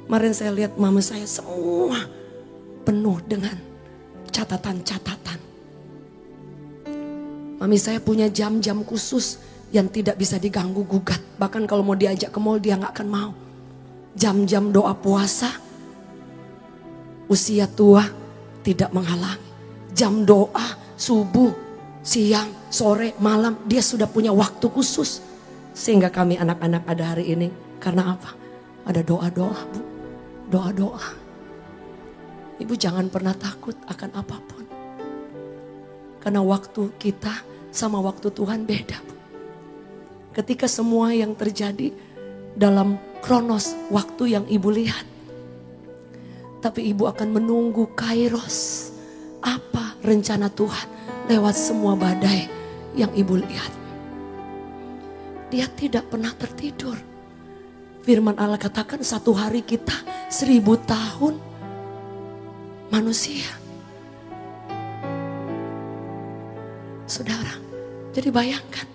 Kemarin saya lihat mama saya semua penuh dengan catatan-catatan. Mami saya punya jam-jam khusus yang tidak bisa diganggu gugat. Bahkan kalau mau diajak ke mall dia gak akan mau. Jam-jam doa puasa, usia tua tidak menghalangi. Jam doa subuh, siang, sore, malam, dia sudah punya waktu khusus. Sehingga kami anak-anak ada hari ini. Karena apa? Ada doa-doa, Bu. Doa-doa. Ibu jangan pernah takut akan apapun. Karena waktu kita sama waktu Tuhan beda, Bu. Ketika semua yang terjadi dalam kronos waktu yang ibu lihat. Tapi ibu akan menunggu kairos. Apa rencana Tuhan lewat semua badai yang ibu lihat. Dia tidak pernah tertidur. Firman Allah katakan 1 hari kita 1000 tahun manusia. Saudara, jadi bayangkan.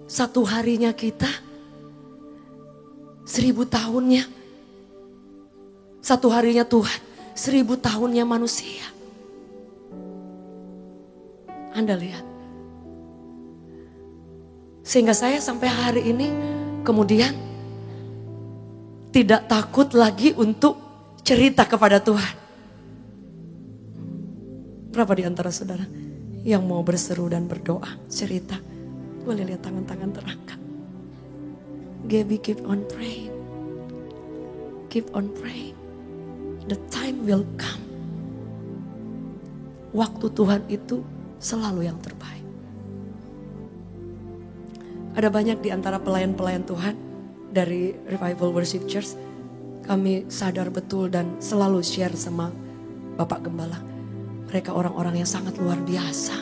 1 harinya kita 1000 tahunnya Satu harinya Tuhan, 1000 tahunnya manusia. Anda lihat. Sehingga saya sampai hari ini kemudian tidak takut lagi untuk cerita kepada Tuhan. Berapa di antara saudara yang mau berseru dan berdoa, cerita? Boleh lihat tangan-tangan terangkat. Gaby, keep on praying. Keep on praying. The time will come. Waktu Tuhan itu selalu yang terbaik. Ada banyak di antara pelayan-pelayan Tuhan dari Revival Worship Church. Kami sadar betul dan selalu share sama Bapak Gembala. Mereka orang-orang yang sangat luar biasa.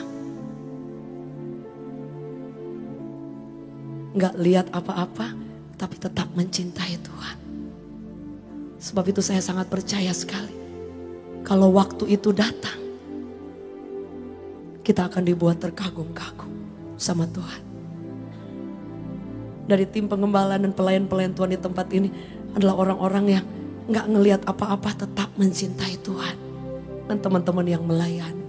Nggak lihat apa-apa, tapi tetap mencintai Tuhan. Sebab itu saya sangat percaya sekali. Kalau waktu itu datang, kita akan dibuat terkagum-kagum sama Tuhan. Dari tim pengembalaan dan pelayan-pelayan Tuhan di tempat ini adalah orang-orang yang nggak ngelihat apa-apa, tetap mencintai Tuhan. Dan teman-teman yang melayani.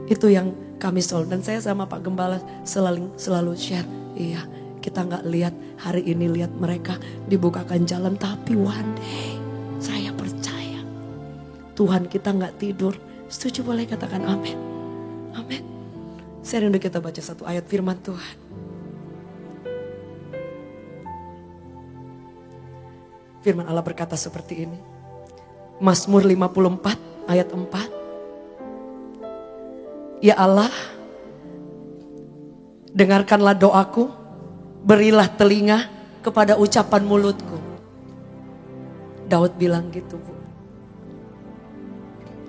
Itu yang kami selalu, dan saya sama Pak Gembala selalu share. Iya, kita nggak lihat hari ini, lihat mereka dibukakan jalan, tapi one day saya percaya Tuhan kita nggak tidur. Setuju, boleh katakan amin. Amin. Saya rindu kita baca satu ayat firman Tuhan. Firman Allah berkata seperti ini. Mazmur 54 ayat 4. Ya Allah, dengarkanlah doaku, berilah telinga kepada ucapan mulutku. Daud bilang gitu, Bu.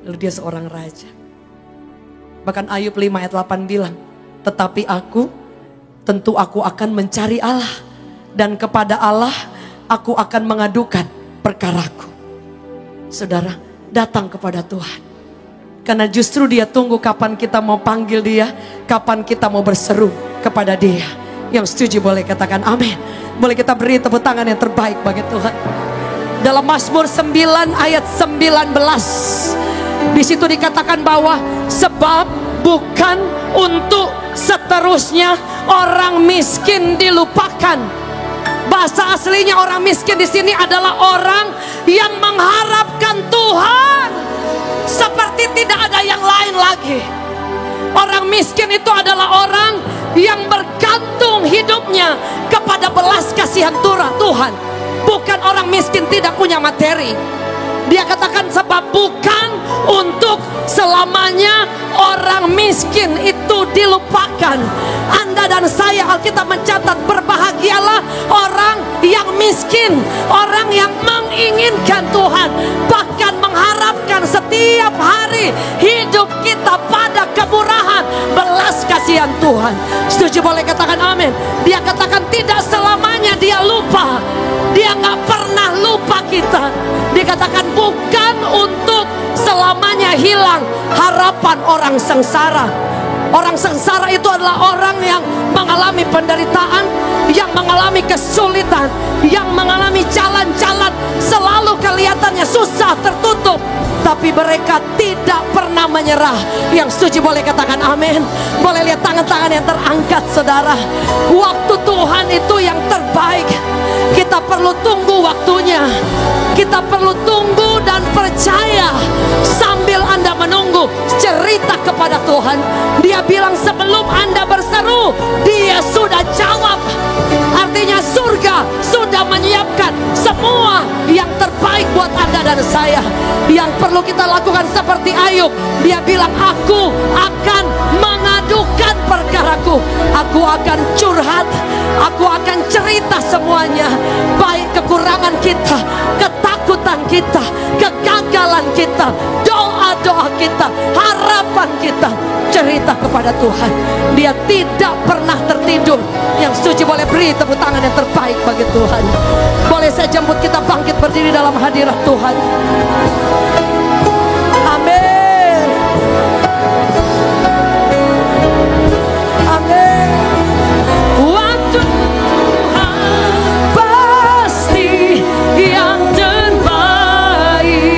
Lalu dia seorang raja. Bahkan Ayub 5 ayat 8 bilang, tetapi tentu aku akan mencari Allah, dan kepada Allah aku akan mengadukan perkaraku. Saudara, datang kepada Tuhan. Karena justru dia tunggu kapan kita mau panggil dia, kapan kita mau berseru kepada dia. Yang setuju boleh katakan amin. Boleh kita beri tepuk tangan yang terbaik bagi Tuhan. Dalam Mazmur 9 ayat 19. Di situ dikatakan bahwa sebab bukan untuk seterusnya orang miskin dilupakan. Bahasa aslinya orang miskin di sini adalah orang yang mengharapkan Tuhan seperti tidak ada yang lain lagi. Orang miskin itu adalah orang yang bergantung hidupnya kepada belas kasihan Tuhan. Bukan orang miskin tidak punya materi. Dia katakan sebab bukan untuk selamanya orang miskin itu dilupakan. Anda dan saya, Alkitab mencatat, berbahagialah orang yang miskin, orang yang menginginkan Tuhan, bahkan mengharapkan setiap hari hidup kita pada kemurahan belas kasihan Tuhan. Setuju boleh katakan amin. Dia katakan tidak selamanya dia lupa. Dia gak pernah lupa kita. Dikatakan bukan untuk selamanya hilang harapan orang sengsara. Orang sengsara itu adalah orang yang mengalami penderitaan, yang mengalami kesulitan, yang mengalami jalan-jalan selalu kelihatannya susah, tertutup, tapi mereka tidak pernah menyerah. Yang setuju boleh katakan amin. Boleh lihat tangan-tangan yang terangkat, saudara. Waktu Tuhan itu yang terbaik. Kita perlu tunggu waktunya. Kita perlu tunggu dan percaya. Sambil Anda menunggu, cerita kepada Tuhan. Dia bilang sebelum Anda berseru, Dia sudah jawab. Artinya surga sudah menyiapkan semua yang terbaik buat Anda dan saya. Yang perlu kita lakukan seperti Ayub. Dia bilang, aku akan mengadukan perkaraku. Aku akan curhat. Aku akan cerita semuanya. Baik kekurangan kita, ketakutan kita, kegagalan kita, doa-doa kita, harapan kita. Cerita kepada Tuhan. Dia tidak pernah tertidur. Yang setuju boleh beri tepuk tangan yang terbaik bagi Tuhan. Boleh saya jemput kita bangkit berdiri dalam hadirat Tuhan. Amin. Amin. Waktu Tuhan pasti yang terbaik.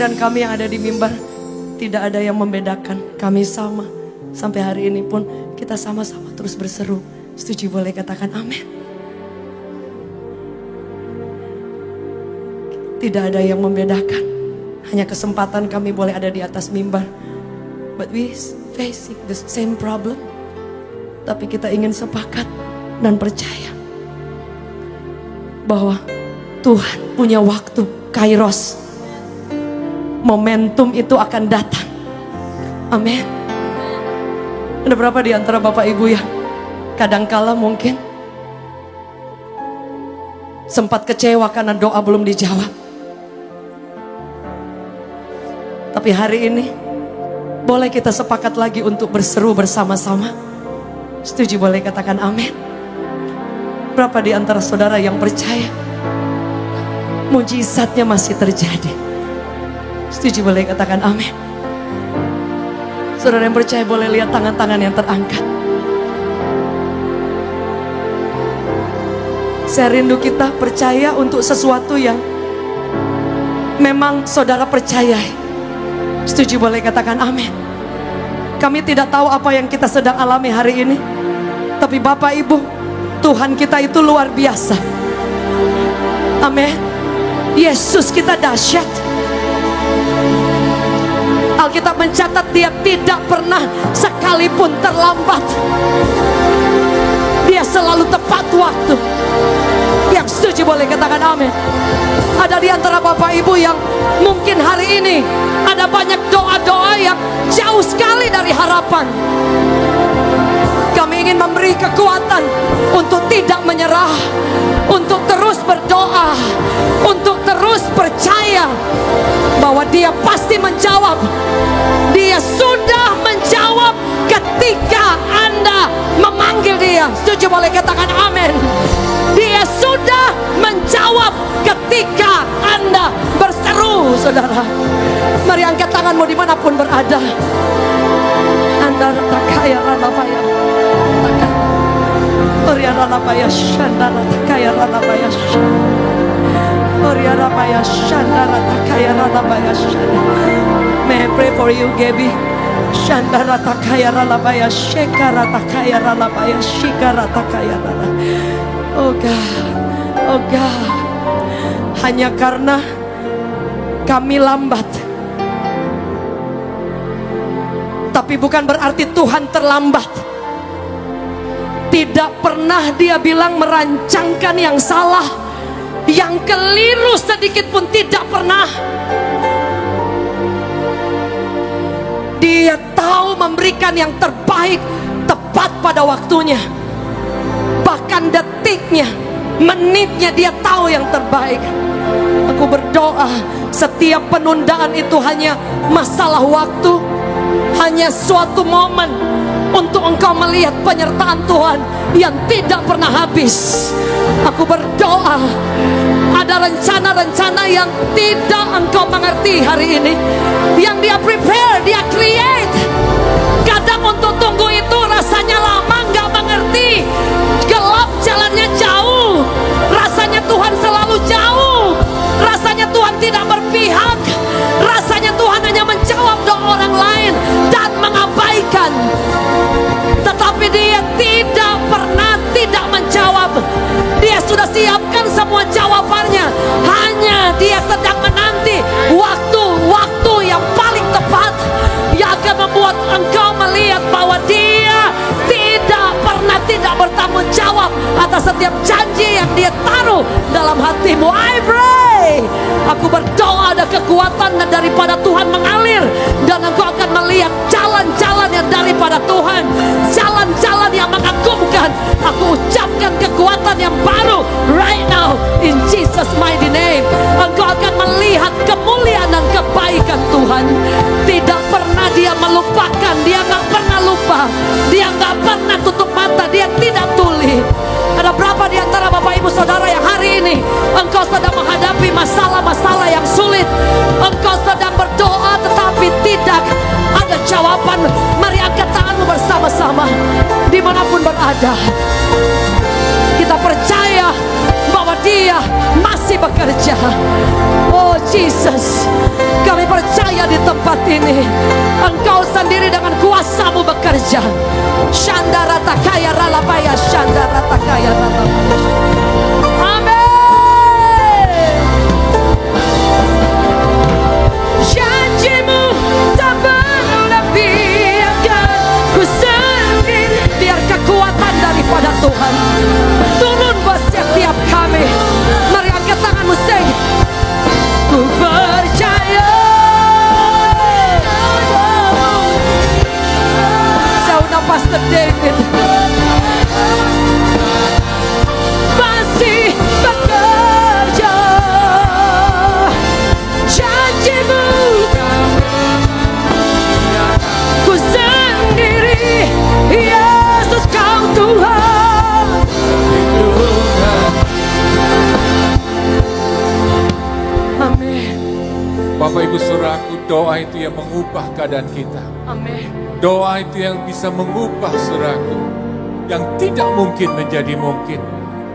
dan kami yang ada di mimbar, tidak ada yang membedakan. Kami sama. Sampai hari ini pun kita sama-sama terus berseru. Setuju boleh katakan amin. Tidak ada yang membedakan. Hanya kesempatan kami boleh ada di atas mimbar. But we facing the same problem. Tapi kita ingin sepakat dan percaya bahwa Tuhan punya waktu, kairos. Momentum itu akan datang. Amin. Ada berapa di antara Bapak Ibu yang kadangkala mungkin sempat kecewa karena doa belum dijawab? Tapi hari ini boleh kita sepakat lagi untuk berseru bersama-sama. Setuju boleh katakan amin. Berapa di antara saudara yang percaya mujizatnya masih terjadi? Setuju boleh katakan amin. Saudara yang percaya boleh lihat tangan-tangan yang terangkat. Saya rindu kita percaya untuk sesuatu yang memang saudara percayai. Setuju boleh katakan amin. Kami tidak tahu apa yang kita sedang alami hari ini, tapi Bapak Ibu, Tuhan kita itu luar biasa. Amin. Yesus kita dahsyat. Alkitab mencatat dia tidak pernah sekalipun terlambat. Dia selalu tepat waktu. Yang setuju boleh katakan amin. Ada di antara Bapak Ibu yang mungkin hari ini ada banyak doa-doa yang jauh sekali dari harapan. Kami ingin memberi kekuatan untuk tidak menyerah, untuk terus berdoa, untuk terus percaya bahwa dia pasti menjawab. Dia sudah menjawab ketika Anda memanggil dia. Setuju boleh katakan amin. Dia sudah menjawab ketika Anda berseru, saudara. Mari angkat tanganmu dimanapun berada. Anda kaya ranabaya, Oria ranabaya shandara kaya ranabaya, Oria ranabaya shandara kaya ranabaya. May I pray for you, Gaby? Shandara kaya ranabaya, shekara kaya ranabaya, shikara kaya ranabaya. Oh God, oh God. Hanya karena kami lambat, tapi bukan berarti Tuhan terlambat. Tidak pernah dia bilang merancangkan yang salah, yang keliru sedikit pun tidak pernah. Dia tahu memberikan yang terbaik tepat pada waktunya. Bahkan detiknya, menitnya dia tahu yang terbaik. Aku berdoa setiap penundaan itu hanya masalah waktu, hanya suatu momen untuk engkau melihat penyertaan Tuhan yang tidak pernah habis. Aku berdoa ada rencana-rencana yang tidak engkau mengerti hari ini, yang dia prepare, dia create. Kadang untuk tunggu itu rasanya lama, nggak mengerti, gelap jalannya jauh, rasanya Tuhan selalu jauh, rasanya Tuhan tidak berpihak, rasanya Tuhan hanya menjawab doa orang lain dan mengabaikan. Tetapi dia tidak pernah tidak menjawab. Dia sudah siapkan semua jawabannya. Hanya dia sedang menanti waktu-waktu yang paling tepat, yang akan membuat engkau melihat bahwa dia tidak pernah tidak bertanggung jawab atas setiap janji yang dia taruh dalam hatimu. I pray, aku berdoa ada kekuatan daripada Tuhan mengalir, dan engkau akan melihat jalan-jalan yang daripada Tuhan, jalan-jalan yang mengagumkan. Aku ucapkan kekuatan yang baru right now in Jesus mighty name. Engkau akan melihat kemuliaan dan kebaikan Tuhan. Tidak pernah dia melupakan, dia nggak pernah lupa, dia nggak pernah tutup mata, dia tidak tuli. Ada berapa di antara Bapak Ibu Saudara yang hari ini engkau sedang menghadapi masalah-masalah yang sulit, engkau sedang berdoa tetapi tidak ada jawaban? Mari angkat tanganmu bersama-sama dimanapun berada. Kita percaya bahwa dia masih masih bekerja. Oh Jesus, kami percaya di tempat ini Engkau sendiri dengan kuasa-Mu bekerja. Shandara takaya ralabaya, shandara takaya ralabaya. Amin. Janji-Mu tak berlebihan, ku sendiri. Biar kekuatan daripada Tuhan turun buat setiap kami. Mari angkat tanganmu, sing. Ku percaya. Sauna Pastor David masih bekerja. Janji-Mu ku sendiri, Yesus Kau Tuhan. Amin. Bapak Ibu Saudaraku, doa itu yang mengubah keadaan kita. Amin. Doa itu yang bisa mengubah saudaraku, yang tidak mungkin menjadi mungkin.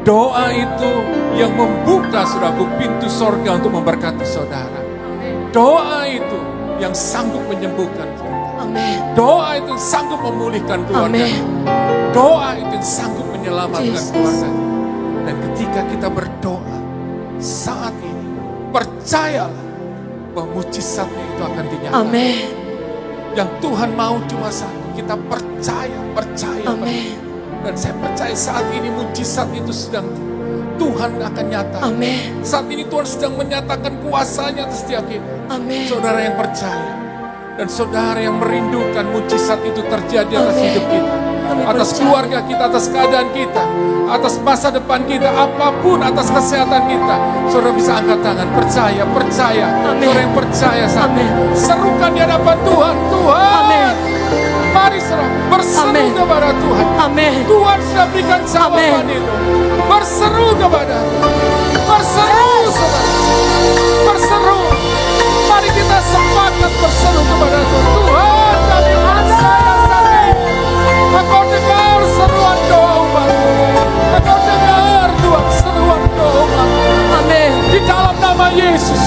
Doa itu yang membuka saudaraku pintu sorga untuk memberkati saudara. Doa itu yang sanggup menyembuhkan kita. Amin. Doa itu yang sanggup memulihkan keluarga. Amin. Doa itu yang sanggup menyelamatkan Jesus. keluarga. Dan ketika kita berdoa saat ini, percayalah bahwa mujizatnya itu akan dinyatakan. Amin. Yang Tuhan mau cuma satu, kita percaya. Amin. Dan saya percaya saat ini mujizat itu sedang Tuhan akan nyata. Amin. Saat ini Tuhan sedang menyatakan kuasanya atas setiap kita. Amin. Saudara yang percaya dan saudara yang merindukan mujizat itu terjadi atas Amin. hidup kita, Kami atas percaya. keluarga kita, atas keadaan kita, atas masa depan kita, apapun, atas kesehatan kita. Saudara bisa angkat tangan, percaya. Amin. Saudara yang percaya saat ini, Amin. serukan di hadapan Tuhan. Amin. Mari saudara berseru Amin. kepada Tuhan. Amin. Tuhan sudah berikan jawaban Amin. itu. Berseru kepada, berseru saudara, berseru. Mari kita sepakat berseru kepada Tuhan. Tuhan, kami percaya saat ini. Engkau dengar seruan doa umat-Mu. Engkau dengar Tuhan seruan doa umat-Mu. Amin. Di dalam nama Yesus.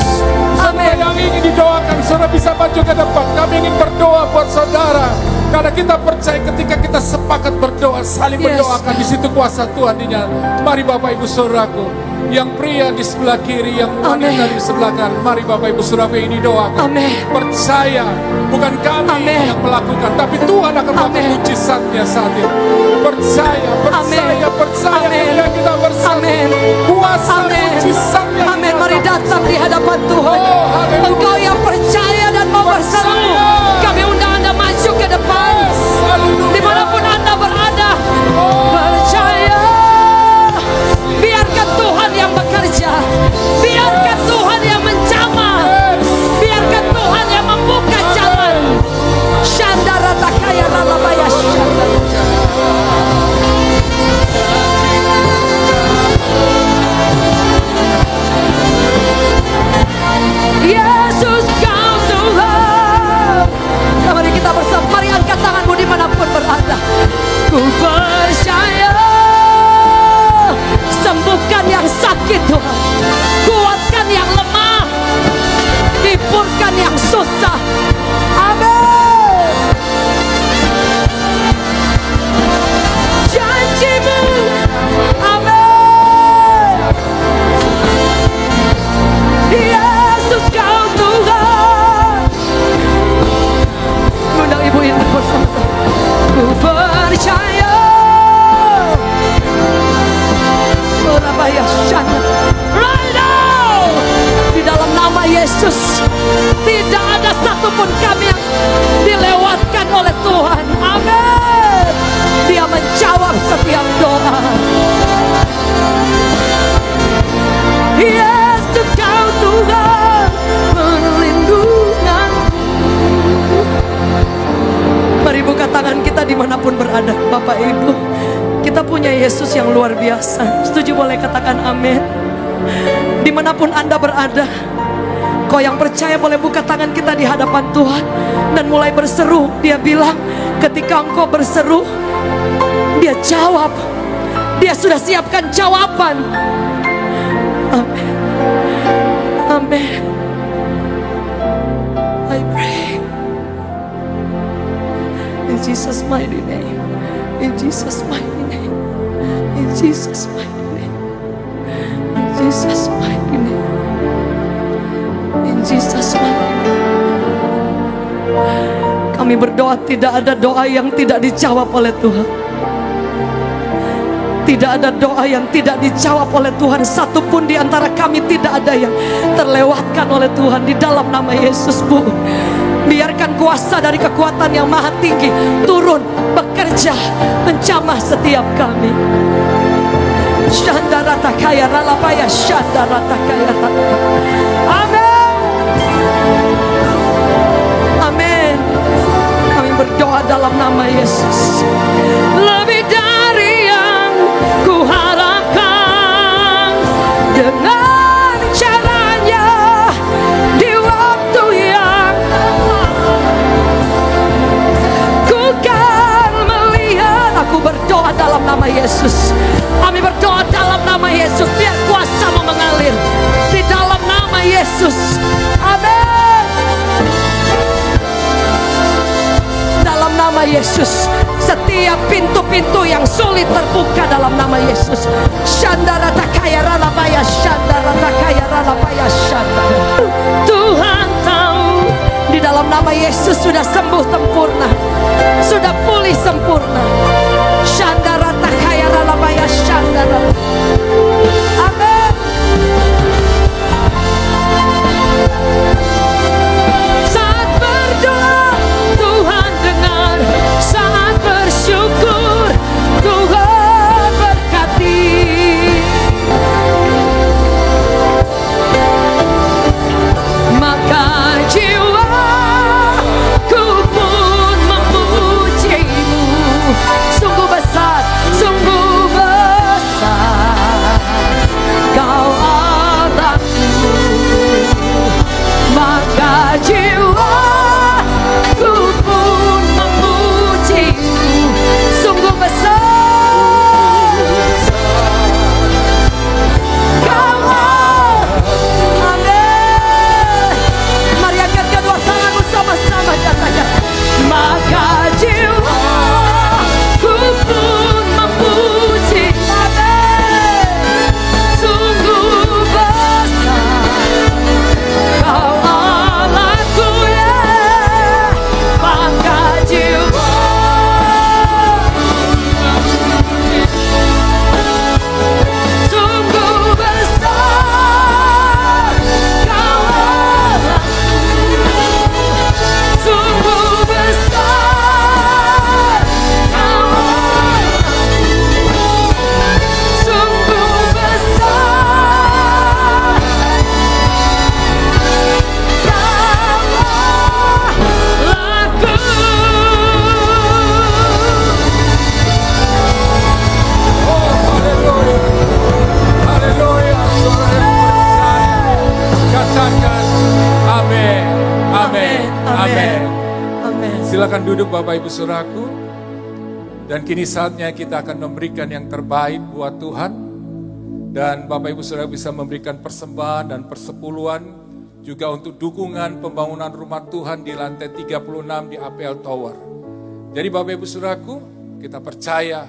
Saudara yang ingin didoakan, saudara bisa maju ke depan. Kami ingin berdoa buat saudara. Karena kita percaya ketika kita sepakat berdoa, saling Yes. mendoakan, di situ kuasa Tuhan dinyatakan. Mari Bapak Ibu Saudaraku, yang pria di sebelah kiri, yang wanita Amin. di sebelah kanan, mari Bapak Ibu Saudaraku ini doakan. Amin. Percaya, bukan kami Amin. yang melakukan, tapi Tuhan akan melakukan Amin. mujizatnya saat ini. Percaya, Amin. percaya. Amin. Ketika kita bersama, Amin. kuasa Amin. mujizatnya Amin. Mari dinyatakan. datang di hadapan Tuhan. Oh, haleluya. Engkau yang percaya dan mau berseru, Percaya. kami undang Anda maju ke depan. Haleluya. Dimanapun Anda berada, Oh. percaya. Biarkan Tuhan yang bekerja. Biarkan Tuhan yang menjamah. Biarkan Tuhan yang membuka jalan. Shandara takaya ralabaya shandara. Yesus Kau Tuhan. Mari kita bersama, mari angkat tanganmu dimanapun berada. Ku percaya, sembuhkan yang sakit Tuhan, kuatkan yang lemah, hiburkan yang susah. Amin. Janji-Mu, amin. Yesus Kau Tuhan. Undang ibu ini bersama. Ku percaya. Surabaya Shana. Right now. Di dalam nama Yesus, tidak ada satupun kami yang dilewatkan oleh Tuhan. Amin. Dia menjawab setiap doa. Yesus Kau Tuhan, perlindungan. Mari buka tangan kita dimanapun berada, Bapak Ibu. Kita punya Yesus yang luar biasa. Setuju boleh katakan amin. Dimanapun Anda berada, kau yang percaya boleh buka tangan kita di hadapan Tuhan dan mulai berseru. Dia bilang ketika engkau berseru, Dia jawab. Dia sudah siapkan jawaban. Amin. Amen. I pray in Jesus' mighty name. In Jesus' mighty name. In Jesus' mighty name. In Jesus' mighty name. In Jesus' mighty name. Kami berdoa, tidak ada doa yang tidak dijawab oleh Tuhan. Tidak ada doa yang tidak dijawab oleh Tuhan. Satupun di antara kami tidak ada yang terlewatkan oleh Tuhan. Di dalam nama Yesus, Bu, biarkan kuasa dari kekuatan yang maha tinggi turun, bekerja, menjamah setiap kami. Shandarata kaya ralapaya, shandarata kaya ralapaya. Amin. Amin. Kami berdoa dalam nama Yesus. Lebih dari yang ku harapkan, dengan caranya di waktu yang ku kan melihat. Aku berdoa dalam nama Yesus. Kami berdoa dalam nama Yesus, biar kuasa-Mu mengalir di dalam nama Yesus. Amin. Dalam nama Yesus, setiap pintu-pintu yang sulit terbuka dalam nama Yesus. Shandarata kaya ralapaya, shandarata kaya ralapaya, shandara. Tuhan tahu di dalam nama Yesus sudah sembuh sempurna, sudah pulih sempurna. Shandarata kaya ralapaya, shandara. Amin. Saat berdoa Tuhan dengar, saat bersyukur Tuhan berkati. Maka jiwaku pun memuji-Mu. Sungguh besar, sungguh besar Kau Allahku. Maka jiwaku pun memuji-Mu. Sungguh besar Kau Allah. Amin. Mari angkat kedua tanganmu sama-sama, katakan, maka jiwaku pun memuji. Amin. Sungguh besar Kau Allahku, ya. Maka jiwa sungguh besar Kau Allahku. Sungguh besar Kau Allahku. Sungguh besar Oh, haleluya. Haleluya. Suara yang percaya. Katakan amin. Amin. Amin. Amin. Silakan duduk Bapak Ibu Saudaraku. Dan kini saatnya kita akan memberikan yang terbaik buat Tuhan. Dan Bapak Ibu Saudara bisa memberikan persembahan dan persepuluhan juga untuk dukungan pembangunan rumah Tuhan di lantai 36 di APL Tower. Jadi Bapak Ibu Saudaraku, kita percaya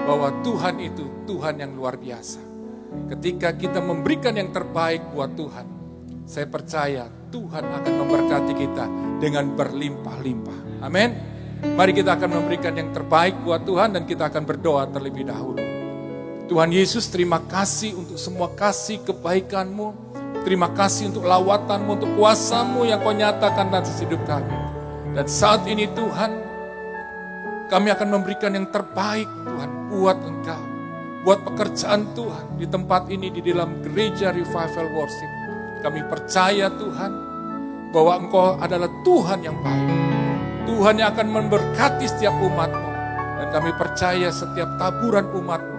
bahwa Tuhan itu Tuhan yang luar biasa. Ketika kita memberikan yang terbaik buat Tuhan, saya percaya Tuhan akan memberkati kita dengan berlimpah-limpah. Amin. Mari kita akan memberikan yang terbaik buat Tuhan dan kita akan berdoa terlebih dahulu. Tuhan Yesus, terima kasih untuk semua kasih kebaikan-Mu. Terima kasih untuk lawatan-Mu, untuk kuasa-Mu yang Kau nyatakan atas hidup kami. Dan saat ini Tuhan, kami akan memberikan yang terbaik Tuhan buat Engkau. Buat pekerjaan Tuhan di tempat ini, di dalam gereja Revival Worship. Kami percaya Tuhan, bahwa Engkau adalah Tuhan yang baik. Tuhan yang akan memberkati setiap umat-Mu. Dan kami percaya setiap taburan umat-Mu,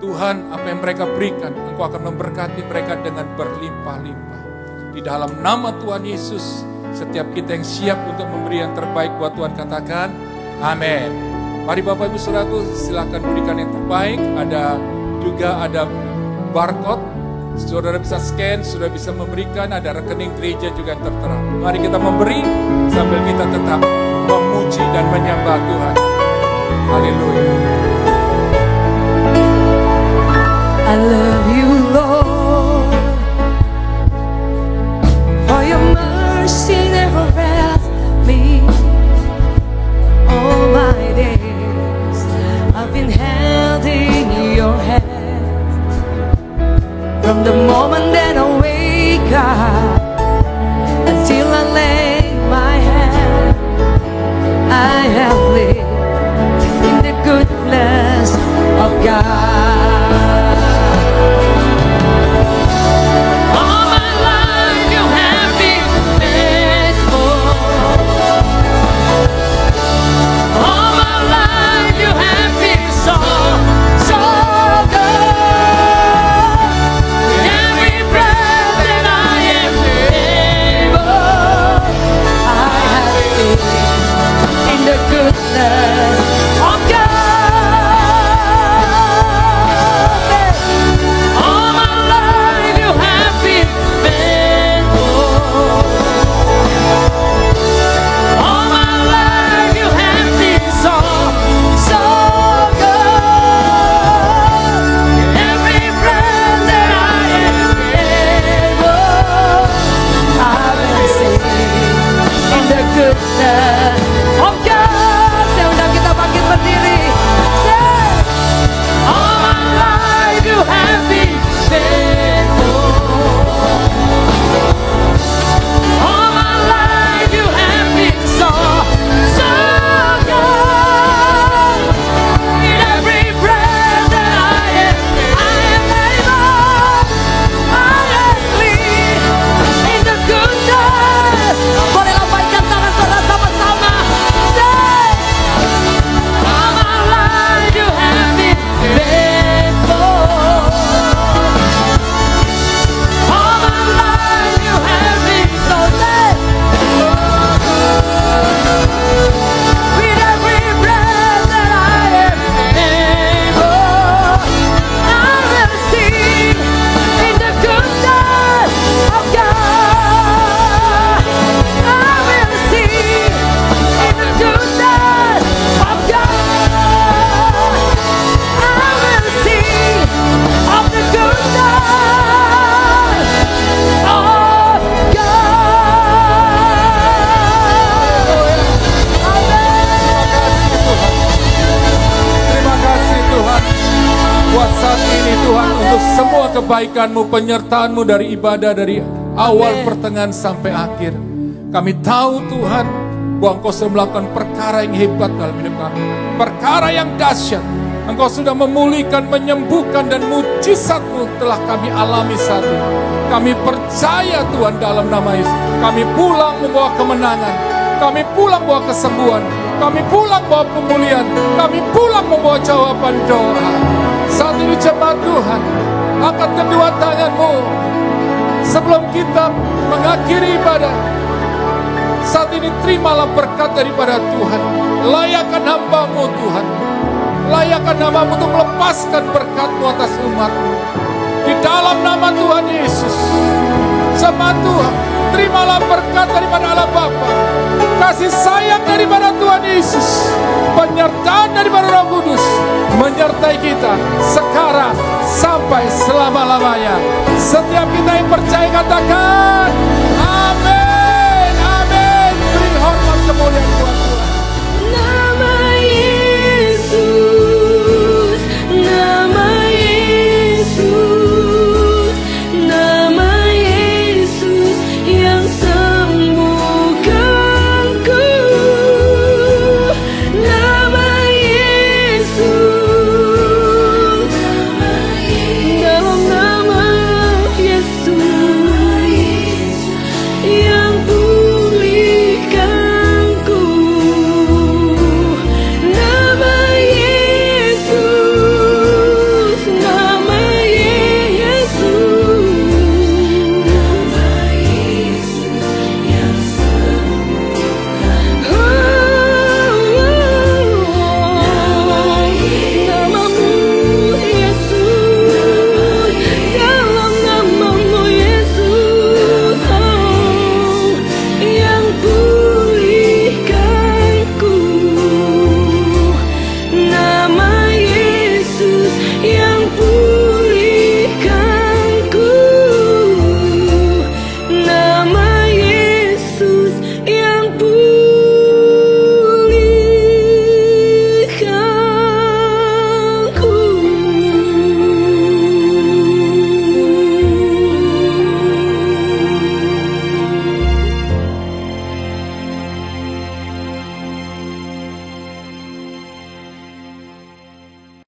Tuhan, apa yang mereka berikan, Engkau akan memberkati mereka dengan berlimpah-limpah. Di dalam nama Tuhan Yesus, setiap kita yang siap untuk memberi yang terbaik buat Tuhan, katakan, amin. Mari Bapak Ibu Saudaraku, silakan berikan yang terbaik. Ada barcode. Saudara bisa scan, sudah bisa memberikan, ada rekening gereja juga yang tertera. Mari kita memberi sambil kita tetap memuji dan menyembah Tuhan. Haleluya. I love you, Lord, for your mercy never fails me. All my days I've been held in your hand. From the moment that I wake up until I lay my head, I have lived in the goodness of God. All my life you have been faithful. All my life you have been so good. Every breath that I am able, I have lived in the goodness of God. All my life you have been faithful. All my life you have been so good. Every breath that I am able, I will sing in the goodness of God. Saya undang kita bangkit berdiri. Say, all my life you have been faithful. All my life you have been so good. In every breath that I am able, I am clean in the goodness. Boleh lambaikan tangan saudara sama-sama. Say, all my life you have been faithful. All my life you have been so good. With every breath that I am able, I will sing in the goodness of God. I will sing in the goodness of God. I will sing of the goodness of Terima kasih Tuhan. Buat saat ini Tuhan, untuk semua kebaikan-Mu, penyertaan-Mu dari ibadah, dari awal, pertengahan sampai akhir. Kami tahu Tuhan, bahwa Engkau sudah melakukan perkara yang hebat dalam hidup kami. Perkara yang dahsyat. Engkau sudah memulihkan, menyembuhkan, dan mujizat-Mu telah kami alami saat ini. Kami percaya Tuhan dalam nama Yesus. Kami pulang membawa kemenangan. Kami pulang membawa kesembuhan. Kami pulang membawa pemulihan. Kami pulang membawa jawaban doa. Saat ini jemaat Tuhan, angkat kedua tangan-Mu sebelum kita mengakhiri ibadah. Saat ini terimalah berkat daripada Tuhan. Layakkan hamba-Mu Tuhan. Layakkan hamba-Mu untuk melepaskan berkat-Mu atas umat-Mu. Di dalam nama Tuhan Yesus. Jemaat Tuhan, terimalah berkat daripada Allah Bapa, kasih sayang daripada Tuhan Yesus, penyertaan daripada Roh Kudus menyertai kita sekarang sampai selama-lamanya. Setiap kita yang percaya katakan amin, amin. Beri hormat kemuliaan Tuhan.